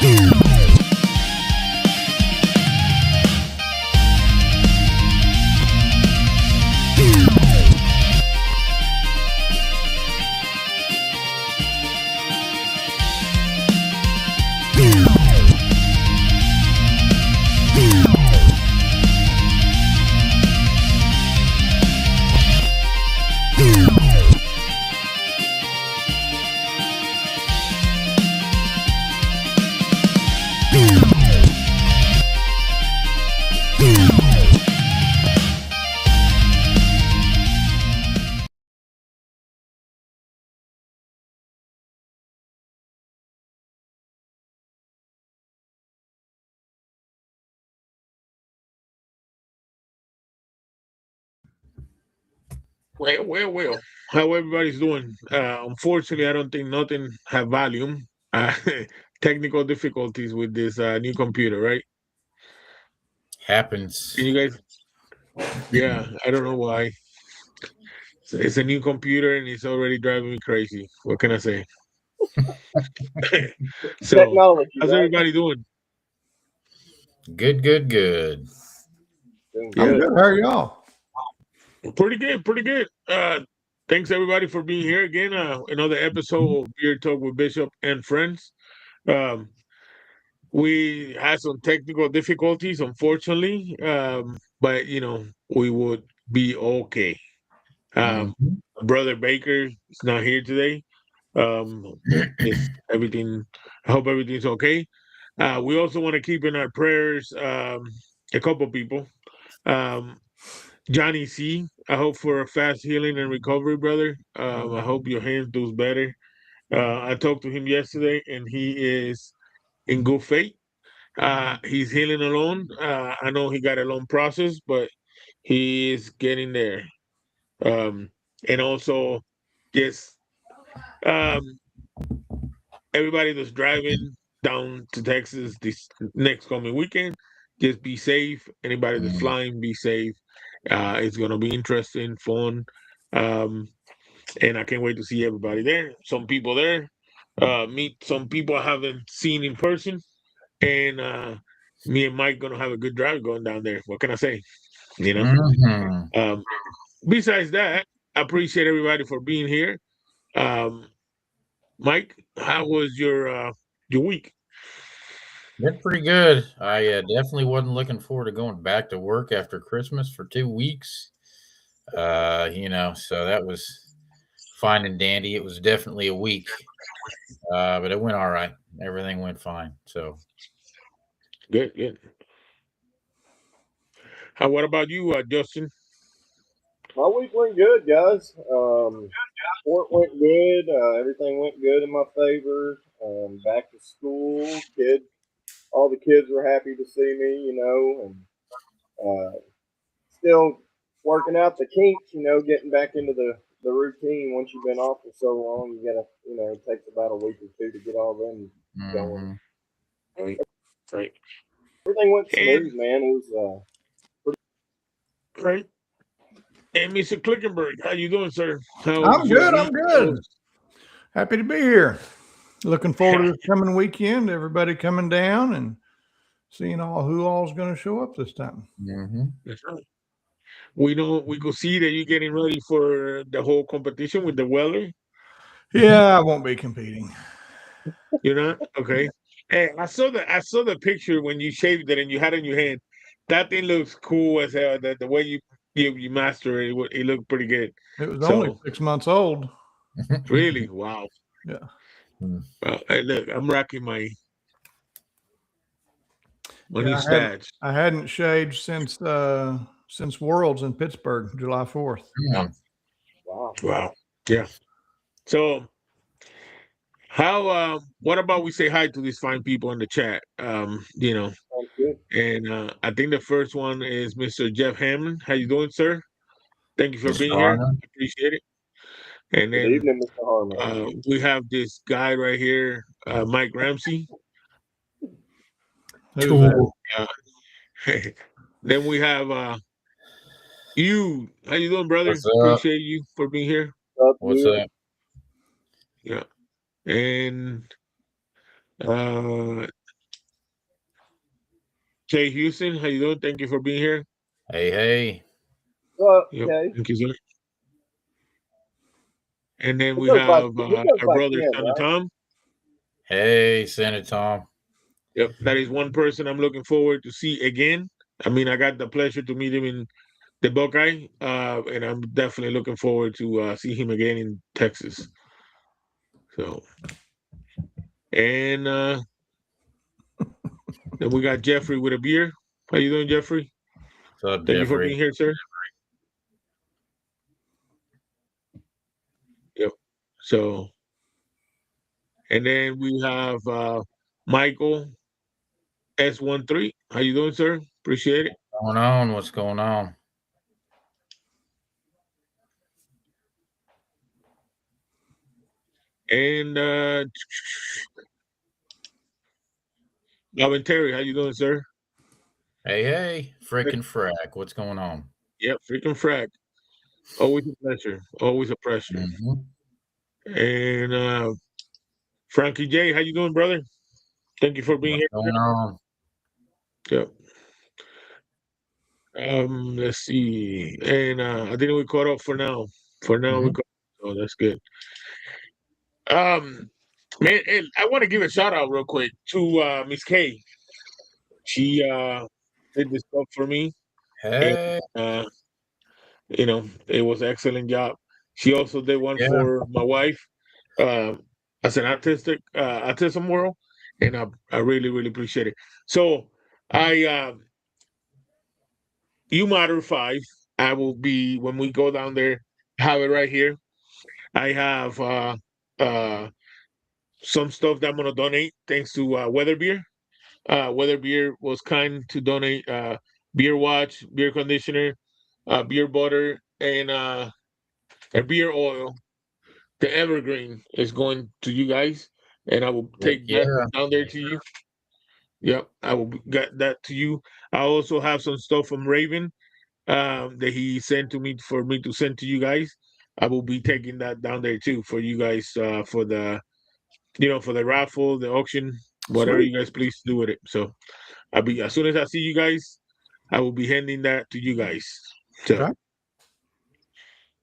Well. How everybody's doing? Unfortunately, I don't think nothing have volume. Uh, Technical difficulties with this new computer, right? Happens. Can you guys? Yeah, I don't know why. It's a new computer and it's already driving me crazy. What can I say? So, Technology, how's right? everybody doing? Good. Doing Yeah, I'm good. good. How are y'all? pretty good, pretty good. Thanks everybody for being here again. Another episode of Beer Talk with Bishop and Friends. Um, we had some technical difficulties, unfortunately, but we would be okay. Um, Mhm. Brother Baker is not here today. Is everything? I hope everything's okay. We also want to keep in our prayers a couple people. Um, Johnny C. I hope for a fast healing and recovery, brother. I hope your hands does better. I talked to him yesterday, and he is in good faith. He's healing alone. I know he got a long process, but he is getting there. And also, just um, everybody that's driving down to Texas this next coming weekend, just be safe. Anybody that's flying, be safe. It's gonna be interesting, fun, um, and I can't wait to see everybody there. Some people there, meet some people I haven't seen in person, and me and Mike gonna have a good drive going down there. What can I say? You know. Mhm. Um, Besides that, I appreciate everybody for being here. Um, Mike, how was your week? Been pretty good. I definitely wasn't looking forward to going back to work after Christmas for 2 weeks. So that was fine and dandy. It was definitely a week, but it went all right. Everything went fine. So Good, good. What about you, Justin? My week went good, guys. Sport went good. Everything went good in my favor. Back to school. All the kids were happy to see me, and still working out the kinks, getting back into the routine. Once you've been off for so long, you gotta, it takes about a week or two to get all them going. mhm. Right, right, Everything went and smooth, man. It was right. And Mr. Clickenberg, how you doing, sir? I'm How's your good. week? I'm good. Happy to be here. Looking forward to this coming weekend. Everybody coming down and seeing who all's going to show up this time. Mhm. That's right. We know we could see that you're getting ready for the whole competition with the Weller. Yeah, I won't be competing. You're not okay. Hey, I saw the picture when you shaved it and you had it in your hand. That thing looks cool as hell. The way you master it, it looked pretty good. It was only So 6 months old. really, wow. Yeah. Hey, look, I'm rocking my Yeah, new stats. I hadn't shaved since Worlds in Pittsburgh, July 4th. Mhm. wow. Wow. Yeah. So what about we say hi to these fine people in the chat? Sounds good. And I think the first one is Mr. Jeff Hammond. How you doing, sir? Thank you for Mr. being here. Harmon. Appreciate it. And Good then evening, Mr. Harmon. we have this guy right here, Mike Ramsey. Who's that? Cool. Uh, then we have you. How you doing, brother? What's up? Appreciate you for being here. What's up, What's you? up? Yeah. And uh, Jay Houston, how you doing? Thank you for being here. Hey. Yep. Okay. Thank you, sir. And then He we goes by have our brother, Ken, Son of right? Tom. Hey, Senator Tom. Yep. That is one person I'm looking forward to see again. I mean, I got the pleasure to meet him in the Buckeye, and I'm definitely looking forward to see him again in Texas. So, and then we got Jeffrey with a beer. How you doing, Jeffrey? What's up, Thank you for being Jeffrey? here, sir. Yep. So, and then we have Michael S13. How you doing, sir? Appreciate it. What's going on? And Alvin Terry, how you doing, sir? Hey, frickin' frack. What's going on? Yep, freaking frack. Always a pleasure. Always a pleasure. Mm-hmm. And Frankie J, how you doing, brother? Thank you for being here. What's going on? Yep. Let's see. And I think we caught up for now. For now, we Mhm. caught oh, that's good. Man, and I want to give a shout out real quick to Miss K. She did this stuff for me. And Hey, it was an excellent job. She also did one yeah. for my wife as an autism world, and I really really appreciate it. So I you matter 5. I will be when we go down there. Have it right here. I have uh some stuff that I'm gonna donate thanks to Weather Beer. Weather Beer was kind to donate beer watch, beer conditioner, beer butter, and a beer oil. The evergreen is going to you guys, and I will Heck take that yeah. down there to you. Yep, I will get that to you. I also have some stuff from Raven that he sent to me for me to send to you guys. I will be taking that down there too for you guys for the for the raffle, the auction, whatever Sweet. you guys please do with it. So I'll be as soon as I see you guys, I will be handing that to you guys. So, Okay.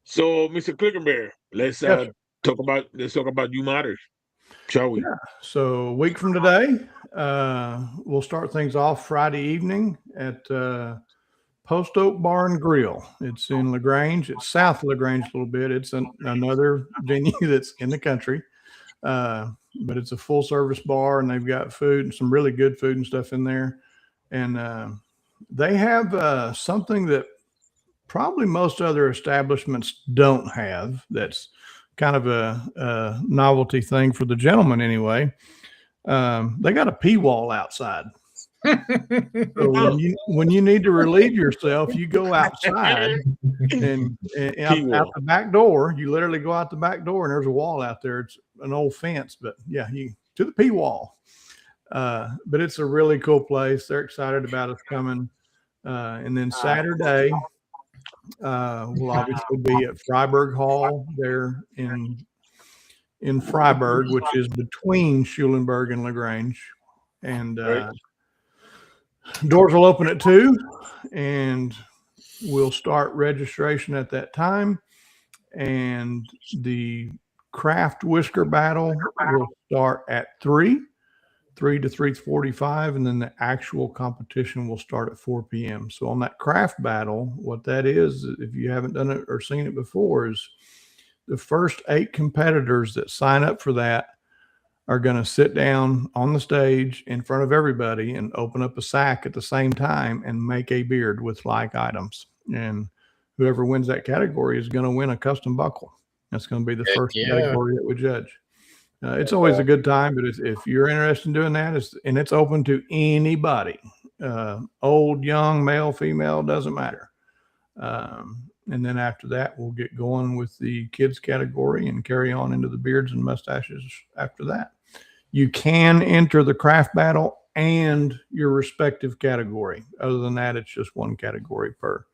so Mr. Clickenbeard, let's Yes. talk about you matters, shall we? Yeah. So a week from today, we'll start things off Friday evening at Post Oak Bar and Grill. It's in LaGrange. It's south of LaGrange a little bit. It's another venue that's in the country, but it's a full service bar, and they've got food and some really good food and stuff in there. And they have something that probably most other establishments don't have. That's kind of a novelty thing for the gentleman, anyway. They got a pee wall outside. So when you need to relieve yourself, you go outside and out P-wall. the back door. You literally go out the back door, and there's a wall out there. It's an old fence, but yeah, you to the pee wall. But it's a really cool place. They're excited about us coming. And then Saturday, we'll obviously be at Freiburg Hall there in Freiburg, which is between Schulenburg and LaGrange. And Right. doors will open at 2, and we'll start registration at that time. And the craft whisker battle will start at 3 to 3:45, and then the actual competition will start at 4 p.m. So on that craft battle, what that is, if you haven't done it or seen it before, is the first 8 competitors that sign up for that are going to sit down on the stage in front of everybody and open up a sack at the same time and make a beard with like items. And whoever wins that category is going to win a custom buckle. That's going to be the Heck first yeah. category that we judge. It's always a good time, but if you're interested in doing that, it's open to anybody, old, young, male, female, doesn't matter. And then after that, we'll get going with the kids category and carry on into the beards and mustaches after that. You can enter the craft battle and your respective category. Other than that, it's just one category per.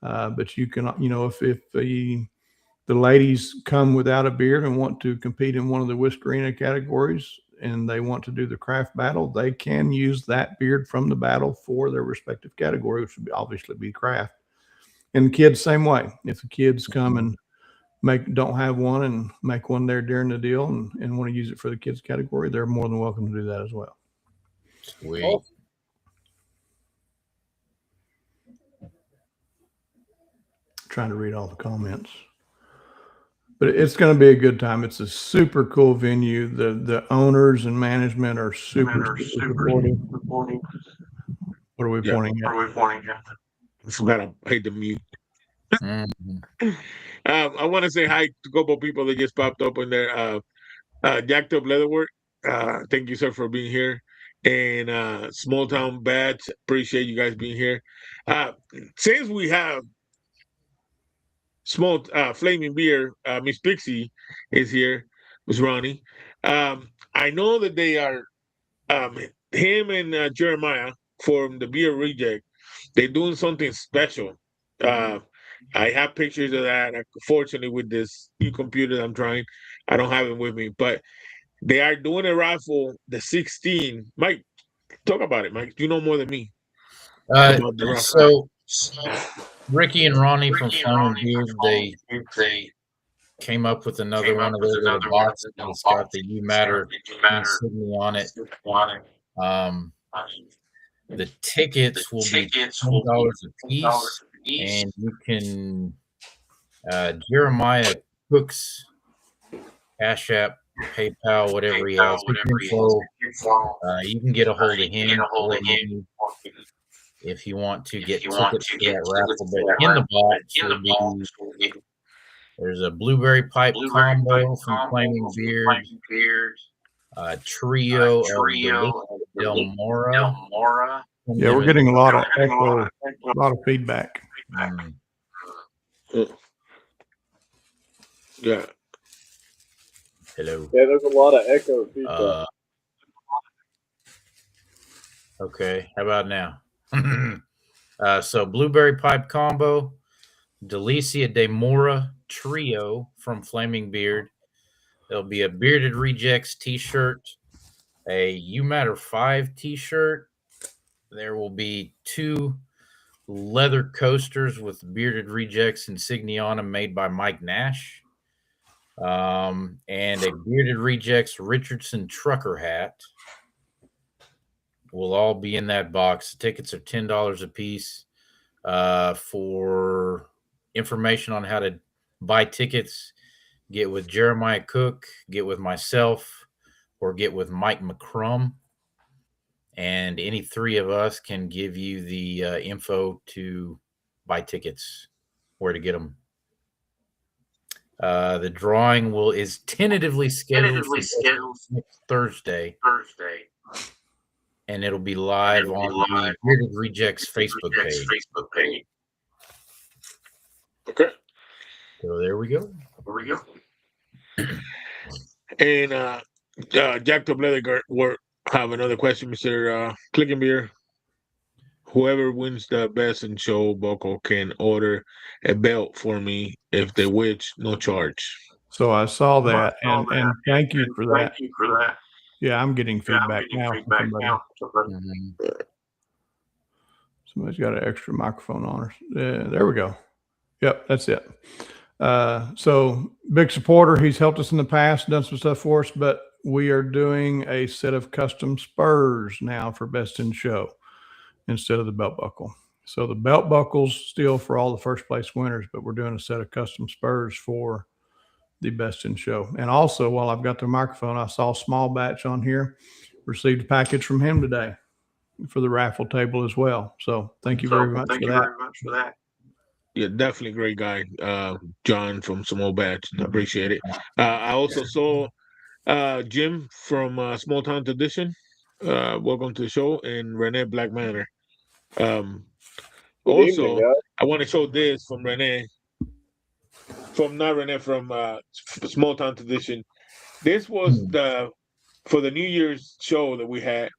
But you can, if the ladies come without a beard and want to compete in one of the Whiskerina categories, and they want to do the craft battle, they can use that beard from the battle for their respective category, which would obviously be craft. And the kids, same way. If the kids come and don't have one and make one there during the deal and want to use it for the kids category, they're more than welcome to do that as well. Sweet. Awesome. Trying to read all the comments, but it's going to be a good time. It's a super cool venue. The owners and management are super supportive. What are we pointing at? I forgot I hate the mute. Mhm. I want to say hi to a couple of people that just popped up in there. Jacked Up Leatherwork, thank you, sir, for being here. And Small Town Bats, appreciate you guys being here. Since we have small flaming beer, Miss Pixie is here, Miss Ronnie. I know that they are him and Jeremiah from the beer reject. They're doing something special. I have pictures of that. Fortunately, with this new computer I'm trying, I don't have it with me, but they are doing a raffle. The 16. Mike, talk about it, Mike. You know more than me about the raffle. So Ricky and Ronnie from Flaming Beard, they came up with another one of those little boxes. It's got the You Matter insignia on it. The tickets will be $10 a piece, and you can Jeremiah Cook's Cash App, PayPal, whatever he has, info. You can get a hold of him if you want to get tickets for that raffle. But in the box will be there's a blueberry pipe combo from Flaming Beard, trio of Del Mora. Yeah, we're getting a lot of echo, a lot of feedback. Yeah. Hello. Yeah, there's a lot of echo feedback. Okay, how about now? So blueberry pipe combo, Delicia de Mora trio from Flaming Beard. There'll be a Bearded Rejects t-shirt, a You Matter 5 t-shirt. There will be 2 leather coasters with Bearded Rejects insignia on them made by Mike Nash. And a Bearded Rejects Richardson trucker hat will all be in that box. The tickets are $10 a piece. For information on how to buy tickets, get with Jeremiah Cook, get with myself, or get with Mike McCrum. And any 3 of us can give you the info to buy tickets, where to get them. The drawing is tentatively scheduled for next Thursday, and it'll be live on the Bearded Rejects Facebook page. Okay. So there we go. And Jacked Up Leatherwork have another question, Mr. Clickenbeard. Whoever wins the best in show buckle can order a belt for me if they wish, no charge. So I saw that, and thank you for that. Yeah, I'm getting feedback now from somebody. Somebody's got an extra microphone on her. There we go. Yep, that's it. So big supporter. He's helped us in the past, done some stuff for us, but we are doing a set of custom spurs now for Best in Show instead of the belt buckle. So the belt buckle's still for all the first place winners, but we're doing a set of custom spurs for the Best in Show. And also, while I've got the microphone, I saw Small Batch on here, received a package from him today for the raffle table as well. So thank you very much for that. Yeah, definitely great guy, John from Small Batch. I appreciate it. I also saw Jim from Small Town Tradition. Welcome to the show, and Renee Black Manor. Also, I want to show this from Renee. From Small Town Tradition. This was for the New Year's show that we had.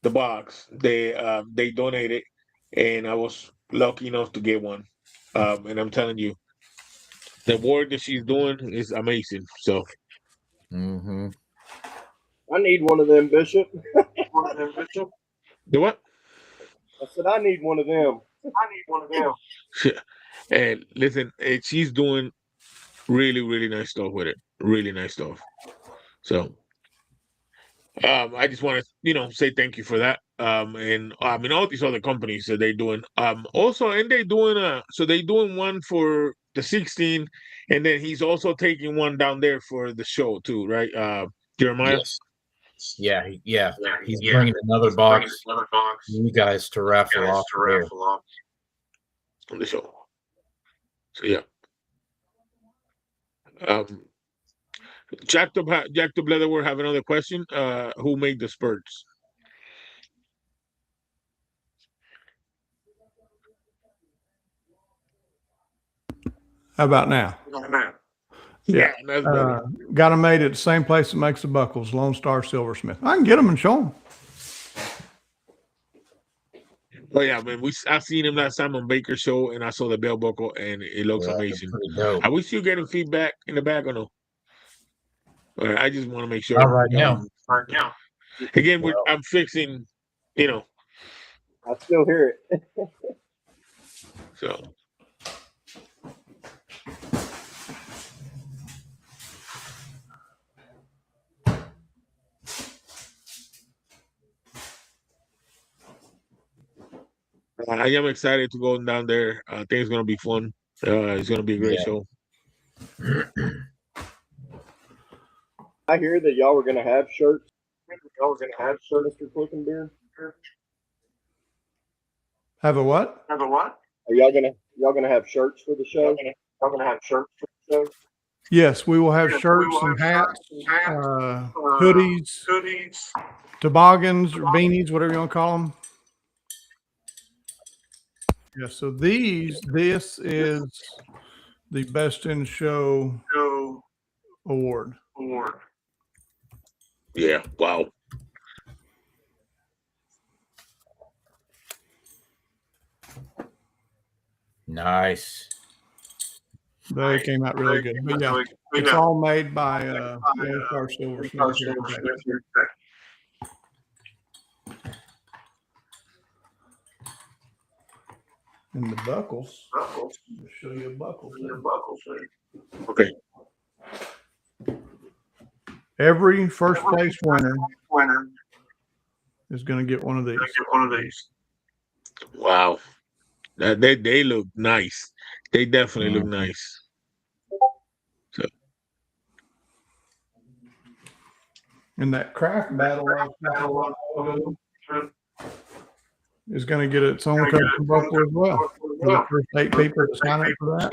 The box they donated, and I was lucky enough to get one. And I'm telling you, the work that she's doing is amazing. So, I need one of them, Bishop. The what? I said I need one of them. And listen, she's doing really, really nice stuff with it. Really nice stuff. So I just want to, say thank you for that. And I mean all these other companies that they're doing. Also, and they're doing so they're doing one for the 16, and then he's also taking one down there for the show too, right? Jeremiah. Yes. Yeah. He's bringing another box. You guys to raffle off On the show. So yeah. Jacked up Leatherwood have another question. Who made the spurts? How about now? Yeah, that's better. Got them made at the same place that makes the buckles, Lone Star Silversmith. I can get them and show them. Oh yeah, man. I seen him last time on Baker's show, and I saw the bell buckle, and it looks amazing. Dope. I wish you getting feedback in the back or no. I just want to make sure. Not right now. Again, I'm fixing. I still hear it. So. I am excited to go down there. I think it's going to be fun. It's going to be a great show. I hear that y'all were going to have shirts. Mr. Clinkenbeard. Have a what? Are y'all gonna have shirts for the show? Yes, we will have shirts and hats, hoodies, toboggans, or beanies, whatever you want to call them. Yeah, so this is the Best in Show award. Yeah, wow. Nice. They came out really good. But yeah, it's all made by Lone Star Silversmith here in Texas. And the buckles. I'll show you a buckle. Okay. Every first place winner is going to get one of these. Wow. They look nice. They definitely look nice. So. And that craft battle is going to get its own custom buckle as well. For the first 8 people to sign up for that.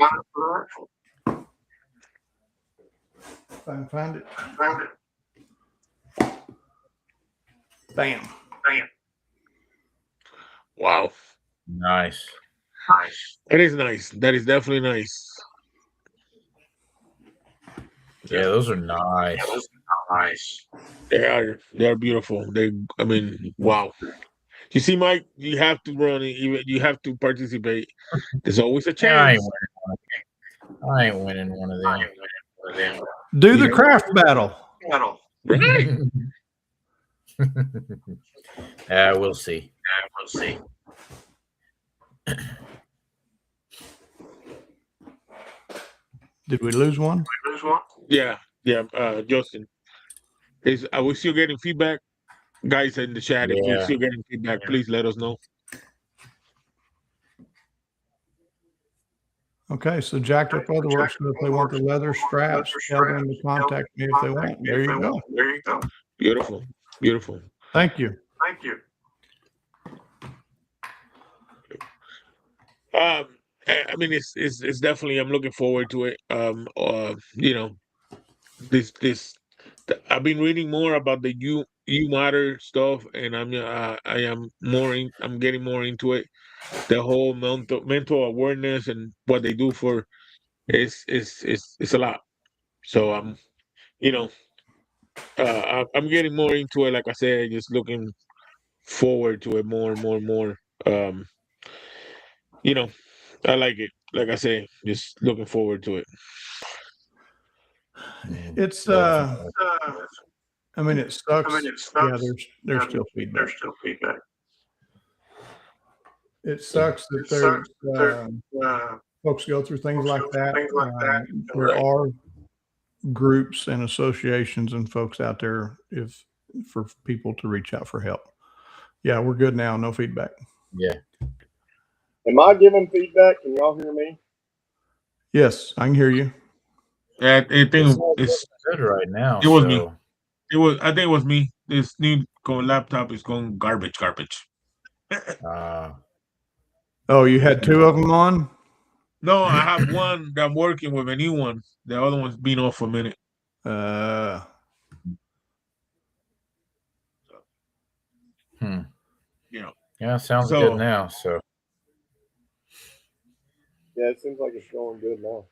If I can find it. Bam. Wow. Nice. That is nice. That is definitely nice. Yeah, those are nice. They are beautiful. Wow. You see, Mike, you have to run it. You have to participate. There's always a chance. I ain't winning one of them. Do the craft battle. Right. We'll see. Did we lose one? Yeah. Justin. Are we still getting feedback? Guys in the chat, if we're still getting feedback, please let us know. Okay, so Jacked Up Leatherworks, if they want the leather straps, tell them to contact me if they want. There you go. Beautiful. Thank you. I mean, it's definitely. I'm looking forward to it. I've been reading more about the U matter stuff, and I'm getting more into it. The whole mental awareness and what they do for it's a lot. So I'm getting more into it. Like I said, just looking forward to it more and more. I like it. Like I say, just looking forward to it. It's I mean, it sucks. Yeah, there's still feedback. It sucks that there's folks go through things like that. There are groups and associations and folks out there for people to reach out for help. Yeah, we're good now. No feedback. Yeah. Am I giving feedback? Can y'all hear me? Yes, I can hear you. I think it's good right now. It was me. I think it was me. This new laptop is going garbage. Oh, you had two of them on? No, I have one that I'm working with, a new one. The other one's been off for a minute. You know. Yeah, sounds good now. So yeah, it seems like it's going good now.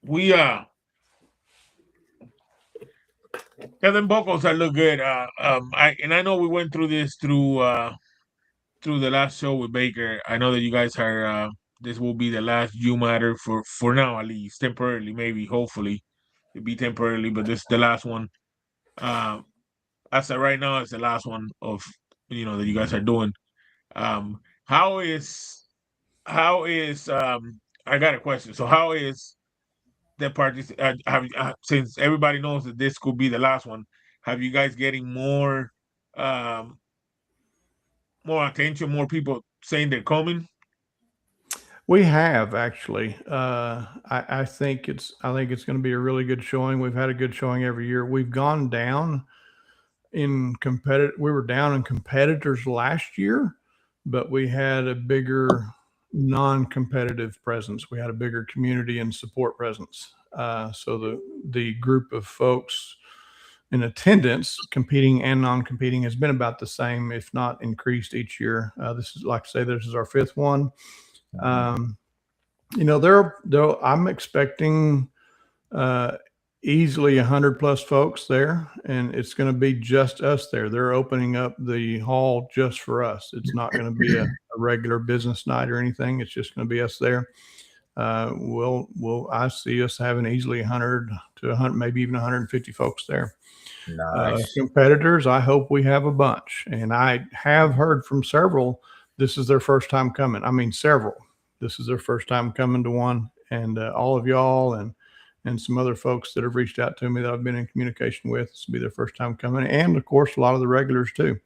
We Kevin vocals that look good. I know we went through this through the last show with Baker. I know that you guys are this will be the last You Matter for now, at least temporarily, maybe hopefully it'll be temporarily, but this is the last one. As of right now, it's the last one of that you guys are doing. How is I got a question. So how is the party since everybody knows that this could be the last one, have you guys getting more attention, more people saying they're coming? We have actually. I think it's going to be a really good showing. We've had a good showing every year. We've gone down in we were down in competitors last year, but we had a bigger non-competitive presence. We had a bigger community and support presence. So the group of folks in attendance, competing and non-competing, has been about the same, if not increased each year. This is, like I say, this is our fifth one. I'm expecting easily 100 plus folks there, and it's going to be just us there. They're opening up the hall just for us. It's not going to be a regular business night or anything. It's just going to be us there. I see us having easily 100 to 100, maybe even 150 folks there. Nice. Competitors, I hope we have a bunch. And I have heard from several, this is their first time coming. I mean, several. This is their first time coming to one. And all of y'all and some other folks that have reached out to me that I've been in communication with, this will be their first time coming. And of course, a lot of the regulars too.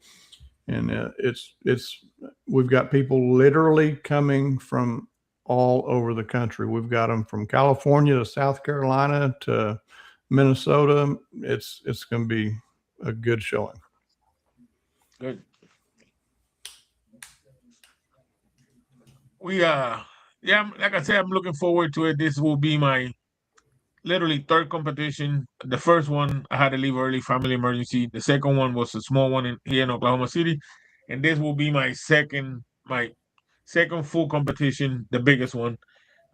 And we've got people literally coming from all over the country. We've got them from California to South Carolina to Minnesota. It's going to be a good showing. Good. We like I said, I'm looking forward to it. This will be my literally third competition. The first one I had to leave early, family emergency. The second one was a small one here in Oklahoma City, and this will be my second full competition, the biggest one.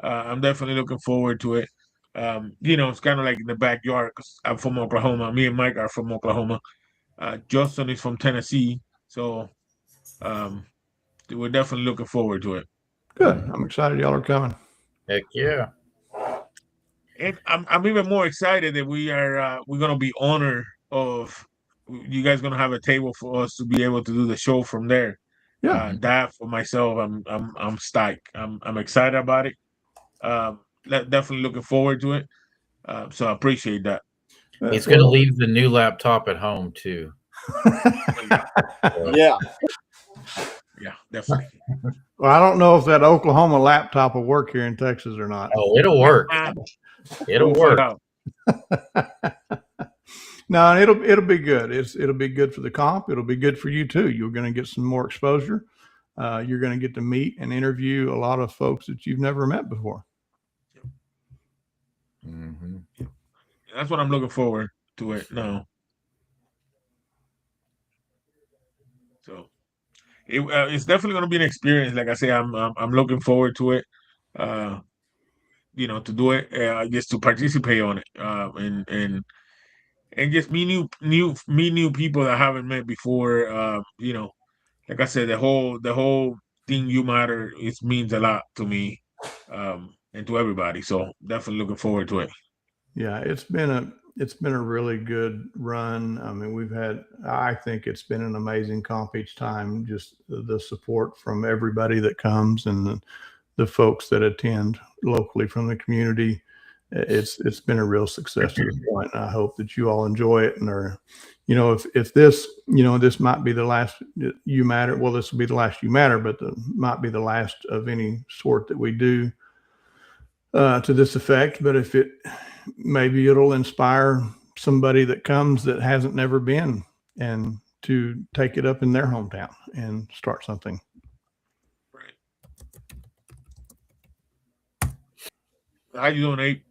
I'm definitely looking forward to it. It's kind of like in the backyard because I'm from Oklahoma. Me and Mike are from Oklahoma. Justin is from Tennessee, so we're definitely looking forward to it. Good. I'm excited y'all are coming. Heck yeah. And I'm even more excited that we're gonna be honored of you guys gonna have a table for us to be able to do the show from there. Yeah. That for myself, I'm stoked. I'm excited about it. Definitely looking forward to it. So I appreciate that. He's going to leave the new laptop at home too. Yeah. Yeah, definitely. Well, I don't know if that Oklahoma laptop will work here in Texas or not. Oh, it'll work. It'll work. No, it'll be good. It'll be good for the comp. It'll be good for you too. You're going to get some more exposure. You're going to get to meet and interview a lot of folks that you've never met before. Mm-hmm. That's what I'm looking forward to it now. So it's definitely going to be an experience. Like I say, I'm looking forward to it. To do it, just to participate on it, and just meet new people that I haven't met before. Like I said, the whole thing You Matter, it means a lot to me, and to everybody. So definitely looking forward to it. Yeah, it's been a really good run. I mean, I think it's been an amazing comp each time. Just the support from everybody that comes and the folks that attend locally from the community. It's been a real success to this point. And I hope that you all enjoy it and are, if this, this might be the last You Matter. Well, this will be the last You Matter, but might be the last of any sort that we do to this effect. But if maybe it'll inspire somebody that comes that hasn't never been and to take it up in their hometown and start something. Right. How you doing, Nate?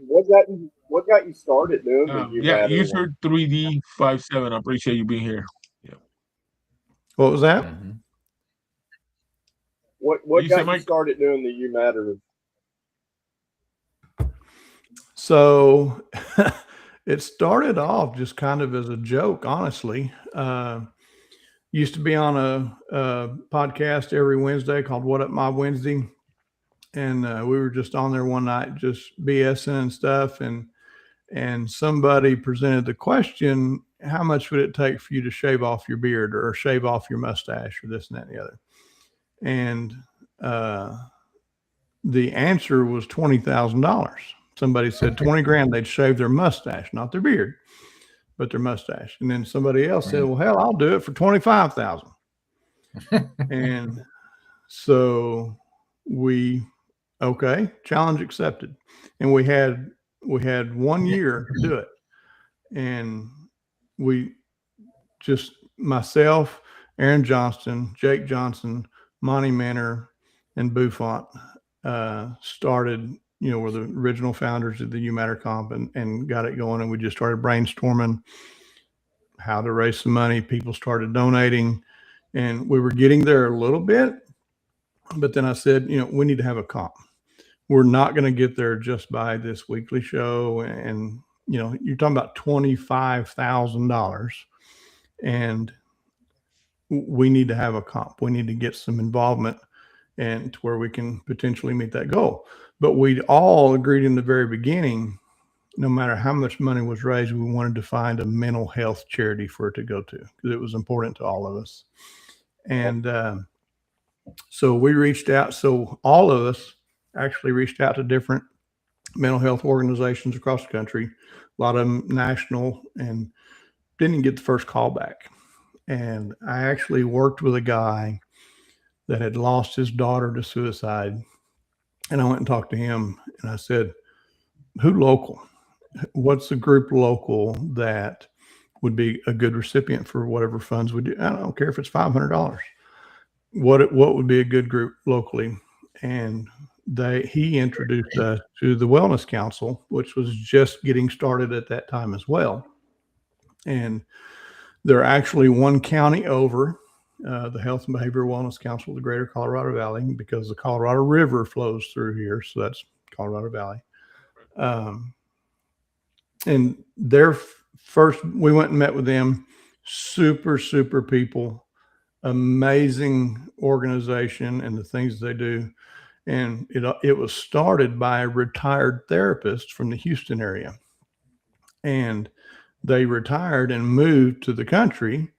What got you started doing the You Yeah, Matter? user 3D57. I appreciate you being here. Yeah. What was that? Mm-hmm. What got you started doing the You Matter? So it started off just kind of as a joke, honestly. Used to be on a podcast every Wednesday called What Up My Wednesday. And we were just on there one night, just BSing and stuff. And somebody presented the question, how much would it take for you to shave off your beard or shave off your mustache or this and that and the other? And the answer was $20,000. Somebody said 20 grand, they'd shave their mustache, not their beard, but their mustache. And then somebody else said, well, hell, I'll do it for 25,000. And so challenge accepted. And we had 1 year to do it. And myself, Aaron Johnston, Jake Johnson, Monty Manor, and Buffont started, were the original founders of the You Matter Comp and got it going. And we just started brainstorming how to raise some money. People started donating and we were getting there a little bit. But then I said, we need to have a comp. We're not going to get there just by this weekly show. And, you're talking about $25,000 and we need to have a comp. We need to get some involvement and to where we can potentially meet that goal. But we'd all agreed in the very beginning, no matter how much money was raised, we wanted to find a mental health charity for it to go to because it was important to all of us. And so we reached out. So all of us actually reached out to different mental health organizations across the country, a lot of them national, and didn't get the first call back. And I actually worked with a guy that had lost his daughter to suicide. And I went and talked to him and I said, who local? What's the group local that would be a good recipient for whatever funds we do? I don't care if it's $500. What would be a good group locally? And he introduced us to the Wellness Council, which was just getting started at that time as well. And they're actually one county over the Health and Behavioral Wellness Council of the Greater Colorado Valley, because the Colorado River flows through here. So that's Colorado Valley. And we went and met with them. Super, super people, amazing organization and the things they do. And it was started by a retired therapist from the Houston area. And they retired and moved to the country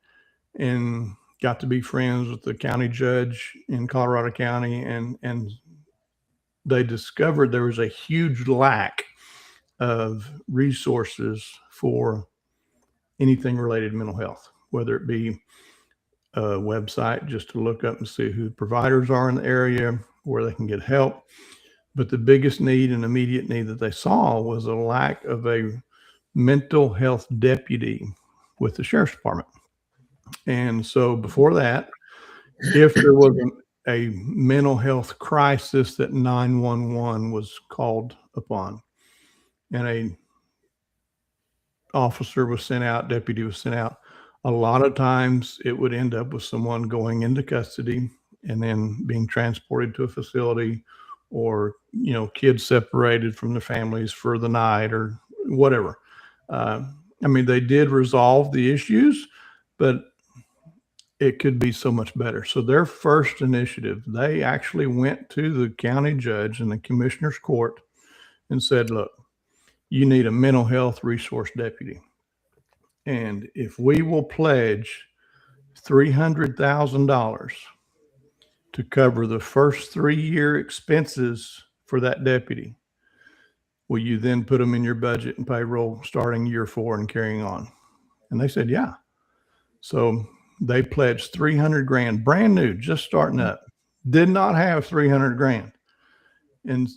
and got to be friends with the county judge in Colorado County. And they discovered there was a huge lack of resources for anything related to mental health, whether it be a website just to look up and see who providers are in the area, where they can get help. But the biggest need and immediate need that they saw was a lack of a mental health deputy with the sheriff's department. And so before that, if there was a mental health crisis, that 911 was called upon and a officer was sent out, deputy was sent out, a lot of times it would end up with someone going into custody and then being transported to a facility, or, kids separated from their families for the night or whatever. They did resolve the issues, but it could be so much better. So their first initiative, they actually went to the county judge and the commissioner's court and said, look, you need a mental health resource deputy. And if we will pledge $300,000 to cover the first 3-year expenses for that deputy, will you then put them in your budget and payroll starting year 4 and carrying on? And they said, yeah. So they pledged 300 grand, brand new, just starting up. Did not have 300 grand. And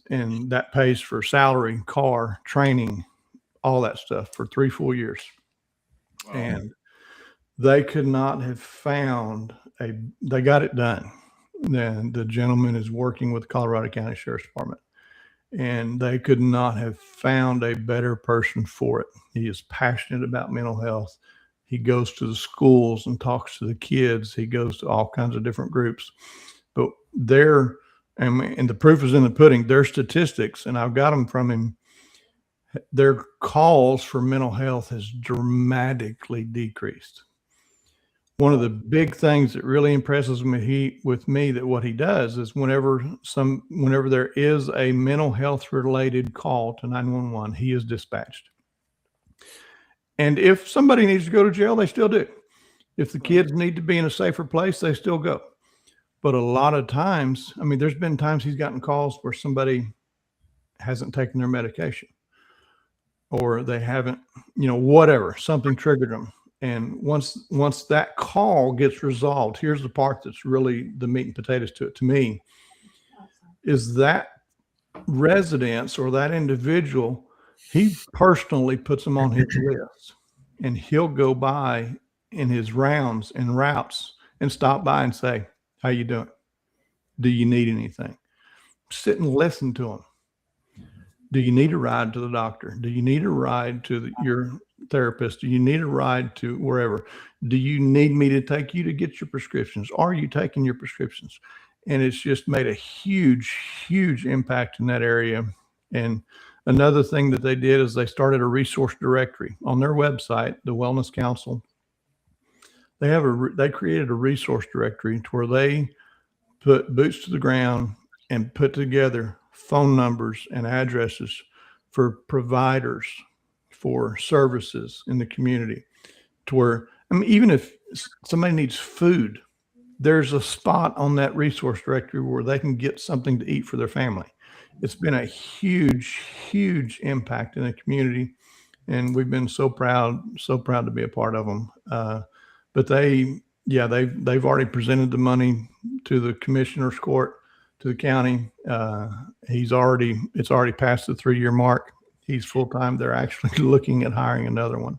that pays for salary, car, training, all that stuff for 3 full years. Wow. And they could not have found they got it done. Then the gentleman is working with the Colorado County Sheriff's Department, and they could not have found a better person for it. He is passionate about mental health. He goes to the schools and talks to the kids. He goes to all kinds of different groups. But and the proof is in the pudding, their statistics, and I've got them from him, their calls for mental health has dramatically decreased. One of the big things that really impresses me that what he does is whenever there is a mental health related call to 911, he is dispatched. And if somebody needs to go to jail, they still do. If the kids need to be in a safer place, they still go. But a lot of times, I mean, there's been times he's gotten calls where somebody hasn't taken their medication, or they haven't, whatever, something triggered them. And once that call gets resolved, here's the part that's really the meat and potatoes to it, to me, is that residence or that individual, he personally puts them on his list, and he'll go by in his rounds and routes and stop by and say, how you doing? Do you need anything? Sit and listen to them. Do you need a ride to the doctor? Do you need a ride to your therapist? Do you need a ride to wherever? Do you need me to take you to get your prescriptions? Are you taking your prescriptions? And it's just made a huge, huge impact in that area. And another thing that they did is they started a resource directory on their website, the Wellness Council. They created a resource directory to where they put boots to the ground and put together phone numbers and addresses for providers for services in the community, to where, I mean, even if somebody needs food, there's a spot on that resource directory where they can get something to eat for their family. It's been a huge, huge impact in the community, and we've been so proud to be a part of them. But they've already presented the money to the commissioner's court, to the county. It's already past the 3-year mark. He's full-time. They're actually looking at hiring another one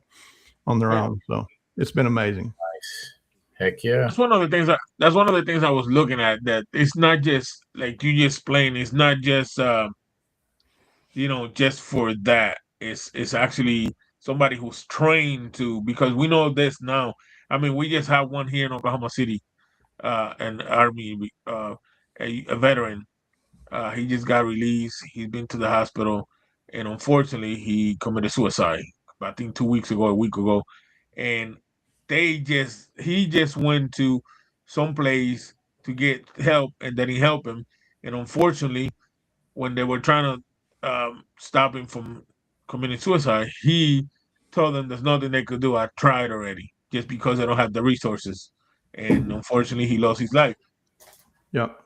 on their own. So it's been amazing. Nice. Heck yeah. That's one of the things I was looking at, that it's not just like you just explained, it's not just just for that. It's actually somebody who's trained to, because we know this now. I mean, we just have one here in Oklahoma City, an Army, a veteran. He just got released. He's been to the hospital, and unfortunately, he committed suicide. I think 2 weeks ago, a week ago, and he just went to some place to get help, and then he helped him. And unfortunately, when they were trying to stop him from committing suicide, he told them there's nothing they could do. I tried already, just because they don't have the resources. And unfortunately, he lost his life. Yep.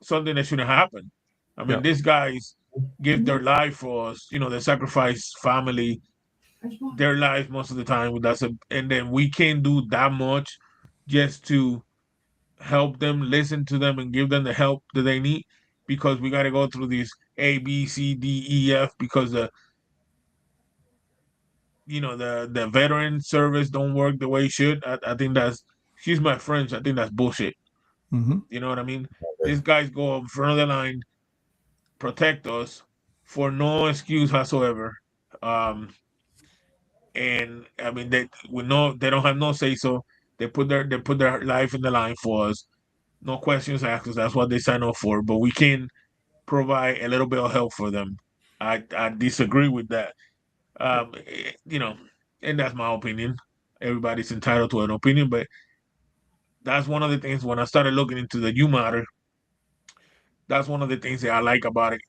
Something that shouldn't happen. I mean, these guys give their life for us. They sacrifice family, their lives most of the time. And then we can't do that much just to help them, listen to them, and give them the help that they need, because we got to go through these A, B, C, D, E, F, because the veteran service don't work the way it should. I think that's, excuse my French, I think that's bullshit. Mm-hmm. You know what I mean? These guys go in front of the line, protect us for no excuse whatsoever. And I mean, we know they don't have no say so. They put their life in the line for us. No questions asked, because that's what they sign up for. But we can provide a little bit of help for them. I disagree with that. And that's my opinion. Everybody's entitled to an opinion, but that's one of the things when I started looking into the U matter. That's one of the things that I like about it.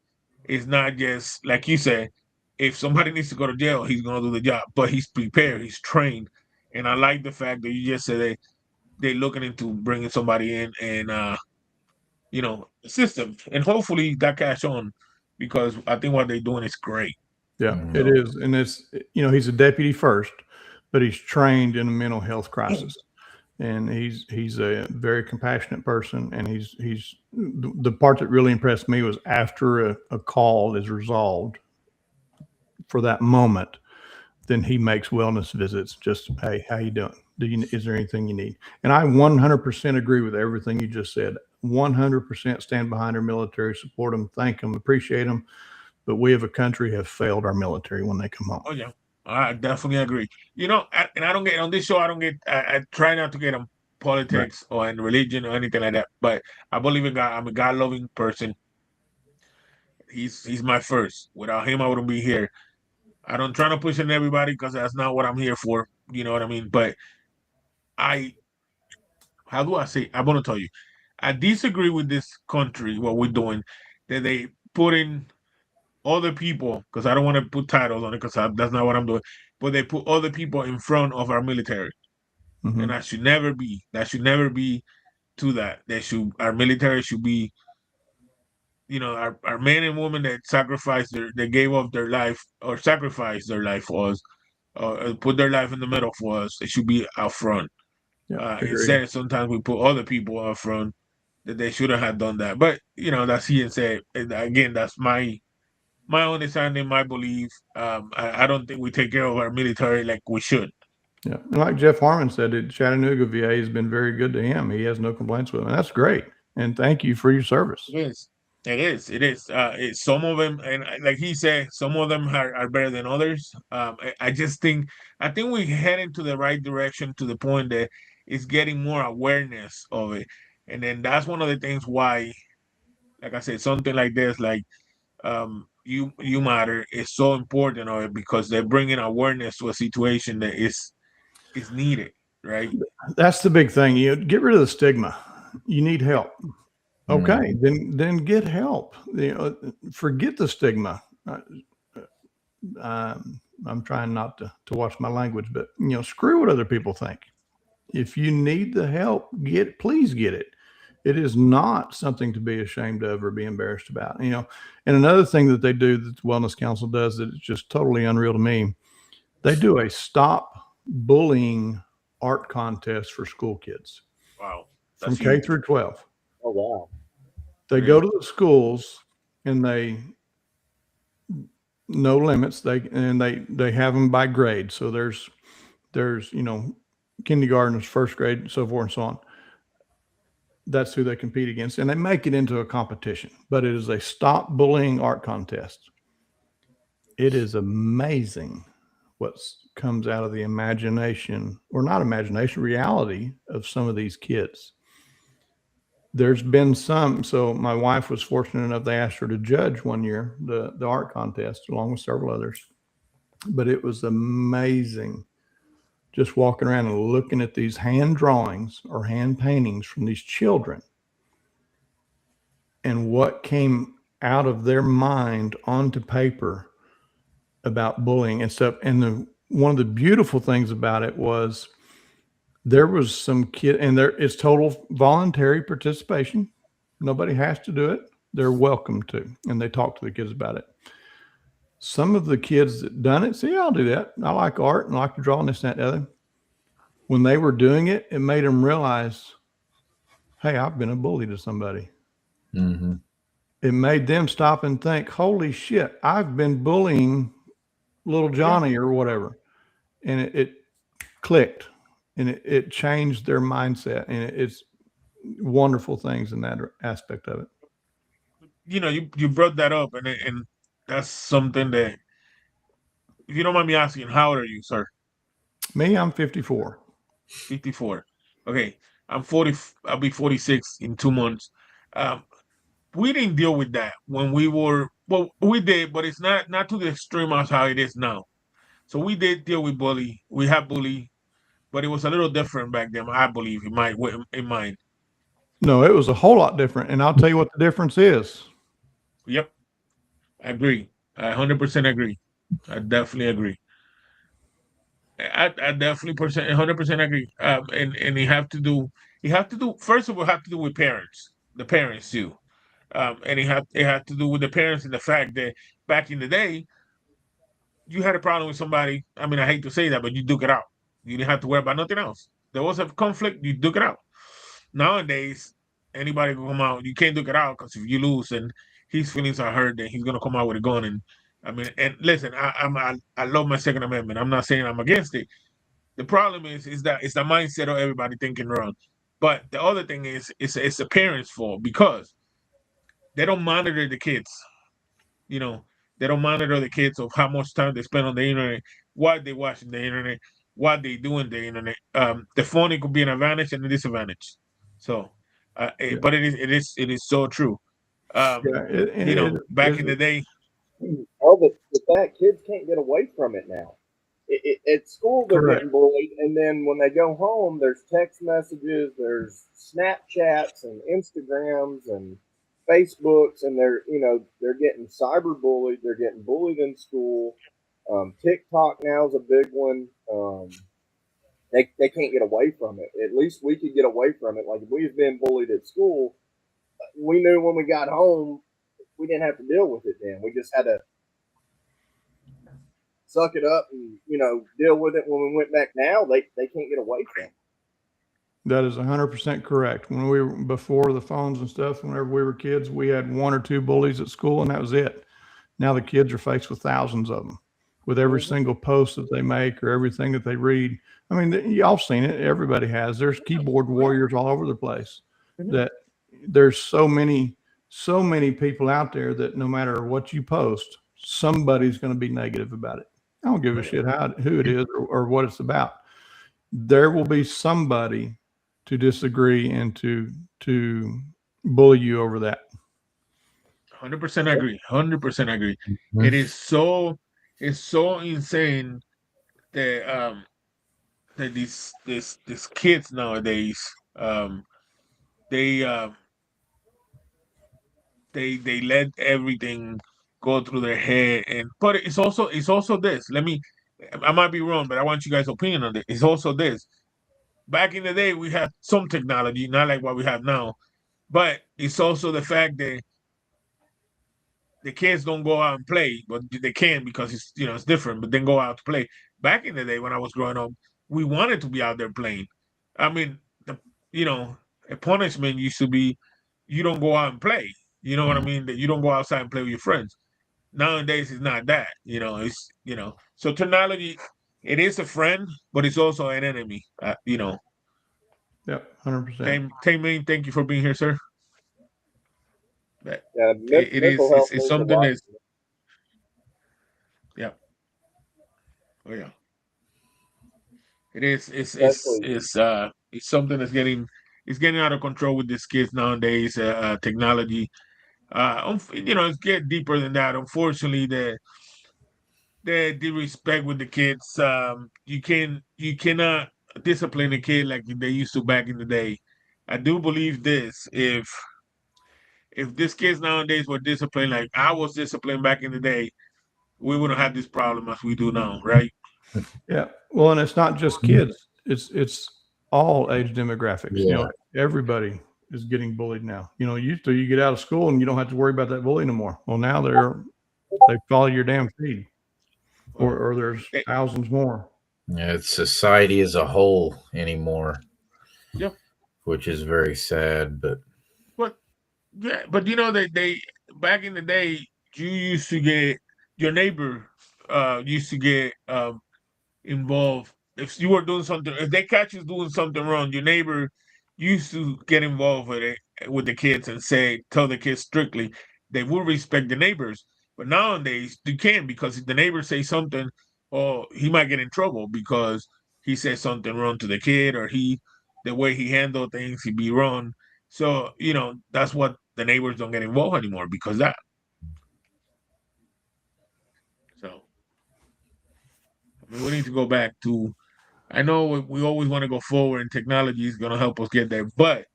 It's not just like you said. if somebody needs to go to jail, he's gonna do the job. But he's prepared, he's trained, and I like the fact that you just said they're looking into bringing somebody in and assist them, and hopefully that catch on because I think what they're doing is great. Yeah, it is. And he's a deputy first, but he's trained in a mental health crisis. And he's a very compassionate person. And he's the part that really impressed me was after a call is resolved for that moment, then he makes wellness visits. Just, hey, how you doing? Is there anything you need? And I 100% agree with everything you just said. 100% stand behind our military, support them, thank them, appreciate them. But we, as a country, have failed our military when they come home. Oh yeah, I definitely agree. And I don't get on this show. I try not to get on politics or in religion or anything like that. But I believe in God. I'm a God-loving person. He's my first. Without him, I wouldn't be here. I don't try to push on everybody because that's not what I'm here for. You know what I mean? But how do I say? I'm gonna tell you, I disagree with this country. What we're doing, that they put in other people, because I don't want to put titles on it because that's not what I'm doing. But they put other people in front of our military, and that should never be. That should never be to that. Our military should be, our men and women that they gave up their life or sacrificed their life for us, or put their life in the middle for us. They should be out front. Instead, sometimes we put other people out front that they shouldn't have done that. But that's he and said. And again, that's my understanding, my belief. I don't think we take care of our military like we should. Yeah, and like Jeff Harmon said, Chattanooga VA has been very good to him. He has no complaints with him. And that's great. And thank you for your service. It is. It is. Some of them, and like he said, some of them are better than others. I just think we head into the right direction to the point that it's getting more awareness of it, and then that's one of the things why, like I said, something like this, like you matter, is so important of it because they're bringing awareness to a situation that is needed, right? That's the big thing. You get rid of the stigma. You need help. Okay, then get help. Forget the stigma. I'm trying not to watch my language, but screw what other people think. If you need the help, please get it. It is not something to be ashamed of or be embarrassed about. And another thing that they do, that the Wellness Council does, that is just totally unreal to me. They do a stop bullying art contest for school kids. Wow. From K through 12. Oh, wow. They go to the schools and they no limits. They have them by grade. So there's kindergartners, first grade, and so forth and so on. That's who they compete against, and they make it into a competition. But it is a stop bullying art contest. It is amazing what comes out of the imagination, or not imagination, reality of some of these kids. There's been some. So my wife was fortunate enough, they asked her to judge one year the art contest along with several others. But it was amazing just walking around and looking at these hand drawings or hand paintings from these children and what came out of their mind onto paper about bullying and stuff. And one of the beautiful things about it was there was some kid, and it's total voluntary participation. Nobody has to do it. They're welcome to, and they talk to the kids about it. Some of the kids that done it, see, I'll do that. I like art and I like to draw and this, that, and the other. When they were doing it, it made them realize, hey, I've been a bully to somebody. Mm-hmm. It made them stop and think, holy shit, I've been bullying little Johnny or whatever. And it clicked, and it changed their mindset. And it's wonderful things in that aspect of it. You brought that up, and that's something that, if you don't mind me asking, how old are you, sir? Me, I'm 54. 54. Okay, I'm 40. I'll be 46 in 2 months. We didn't deal with that when we were. Well, we did, but it's not to the extreme as how it is now. So we did deal with bully. We had bully, but it was a little different back then, I believe, in mine. No, it was a whole lot different, and I'll tell you what the difference is. Yep, I agree. I 100% agree. I definitely agree. I definitely 100% agree. And you have to do first of all have to do with parents, the parents too. And it have to do with the parents and the fact that back in the day, you had a problem with somebody. I mean, I hate to say that, but you duke it out. You didn't have to worry about nothing else. There was a conflict, you duke it out. Nowadays, anybody can come out. You can't duke it out because if you lose and his feelings are hurt, then he's gonna come out with a gun. And I mean, and listen, I love my Second Amendment. I'm not saying I'm against it. The problem is that it's the mindset of everybody thinking wrong. But the other thing is, it's the parents' fault because they don't monitor the kids. You know, they don't monitor the kids of how much time they spend on the internet, what they watch on the internet, what they do on the internet. The phone it could be an advantage and a disadvantage. So, Yeah. but it is so true. Yeah, You know, it back is. in the day, Oh, the fact kids can't get away from it now. At school, they're Correct. getting bullied, and then when they go home, there's text messages, there's Snapchats and Instagrams and Facebooks, and they're getting cyberbullied. They're getting bullied in school. TikTok now is a big one. They can't get away from it. At least we could get away from it. Like if we've been bullied at school, we knew when we got home we didn't have to deal with it. Then we just had to suck it up and deal with it when we went back. Now they can't get away from it. That is 100% correct. When we were before the phones and stuff, whenever we were kids, we had one or two bullies at school, and that was it. Now the kids are faced with thousands of them, with every single post that they make or everything that they read. I mean, y'all seen it. Everybody has. There's keyboard warriors all over the place. That there's so many people out there that no matter what you post, somebody's going to be negative about it. I don't give a shit who it is or what it's about. There will be somebody to disagree and to bully you over that. 100% agree. 100% agree. Mhm. It's so insane that that these kids nowadays they they let everything go through their head. And but it's also this. I might be wrong, but I want you guys' opinion on it. It's also this. Back in the day, we had some technology, not like what we have now. But it's also the fact that the kids don't go out and play, but they can because it's different. But then go out to play. Back in the day when I was growing up, we wanted to be out there playing. I mean, you know, a punishment used to be you don't go out and play. You know what I mean? That you don't go outside and play with your friends. Nowadays, it's not that. So technology, it is a friend, but it's also an enemy. Yep, 100%. Thank you for being here, sir. That Yeah, it mental is health it's means a something lot. that's yeah. Oh yeah. It is. Especially, It's something that's getting out of control with these kids nowadays. Technology. It's get deeper than that. Unfortunately, the respect with the kids. You cannot discipline a kid like they used to back in the day. I do believe this. If these kids nowadays were disciplined like I was disciplined back in the day, we wouldn't have this problem as we do now, right? Yeah. Well, and it's not just kids. It's all age demographics. Yeah. Everybody is getting bullied now. Used to you get out of school and you don't have to worry about that bully no more. Well, now they follow your damn feed, Well, or there's eh, thousands more. Yeah, it's society as a whole anymore, yeah, which is very sad. But but yeah, but they back in the day you used to get your neighbor used to get involved. If you were doing something, if they catch you doing something wrong, your neighbor used to get involved with it with the kids and tell the kids strictly. They will respect the neighbors. But nowadays you can't because if the neighbor say something, or he might get in trouble because he said something wrong to the kid, or the way he handled things, he'd be wrong. So, that's what the neighbors don't get involved anymore because that. So, I mean, we need to go back to I know we always want to go forward, and technology is going to help us get there. But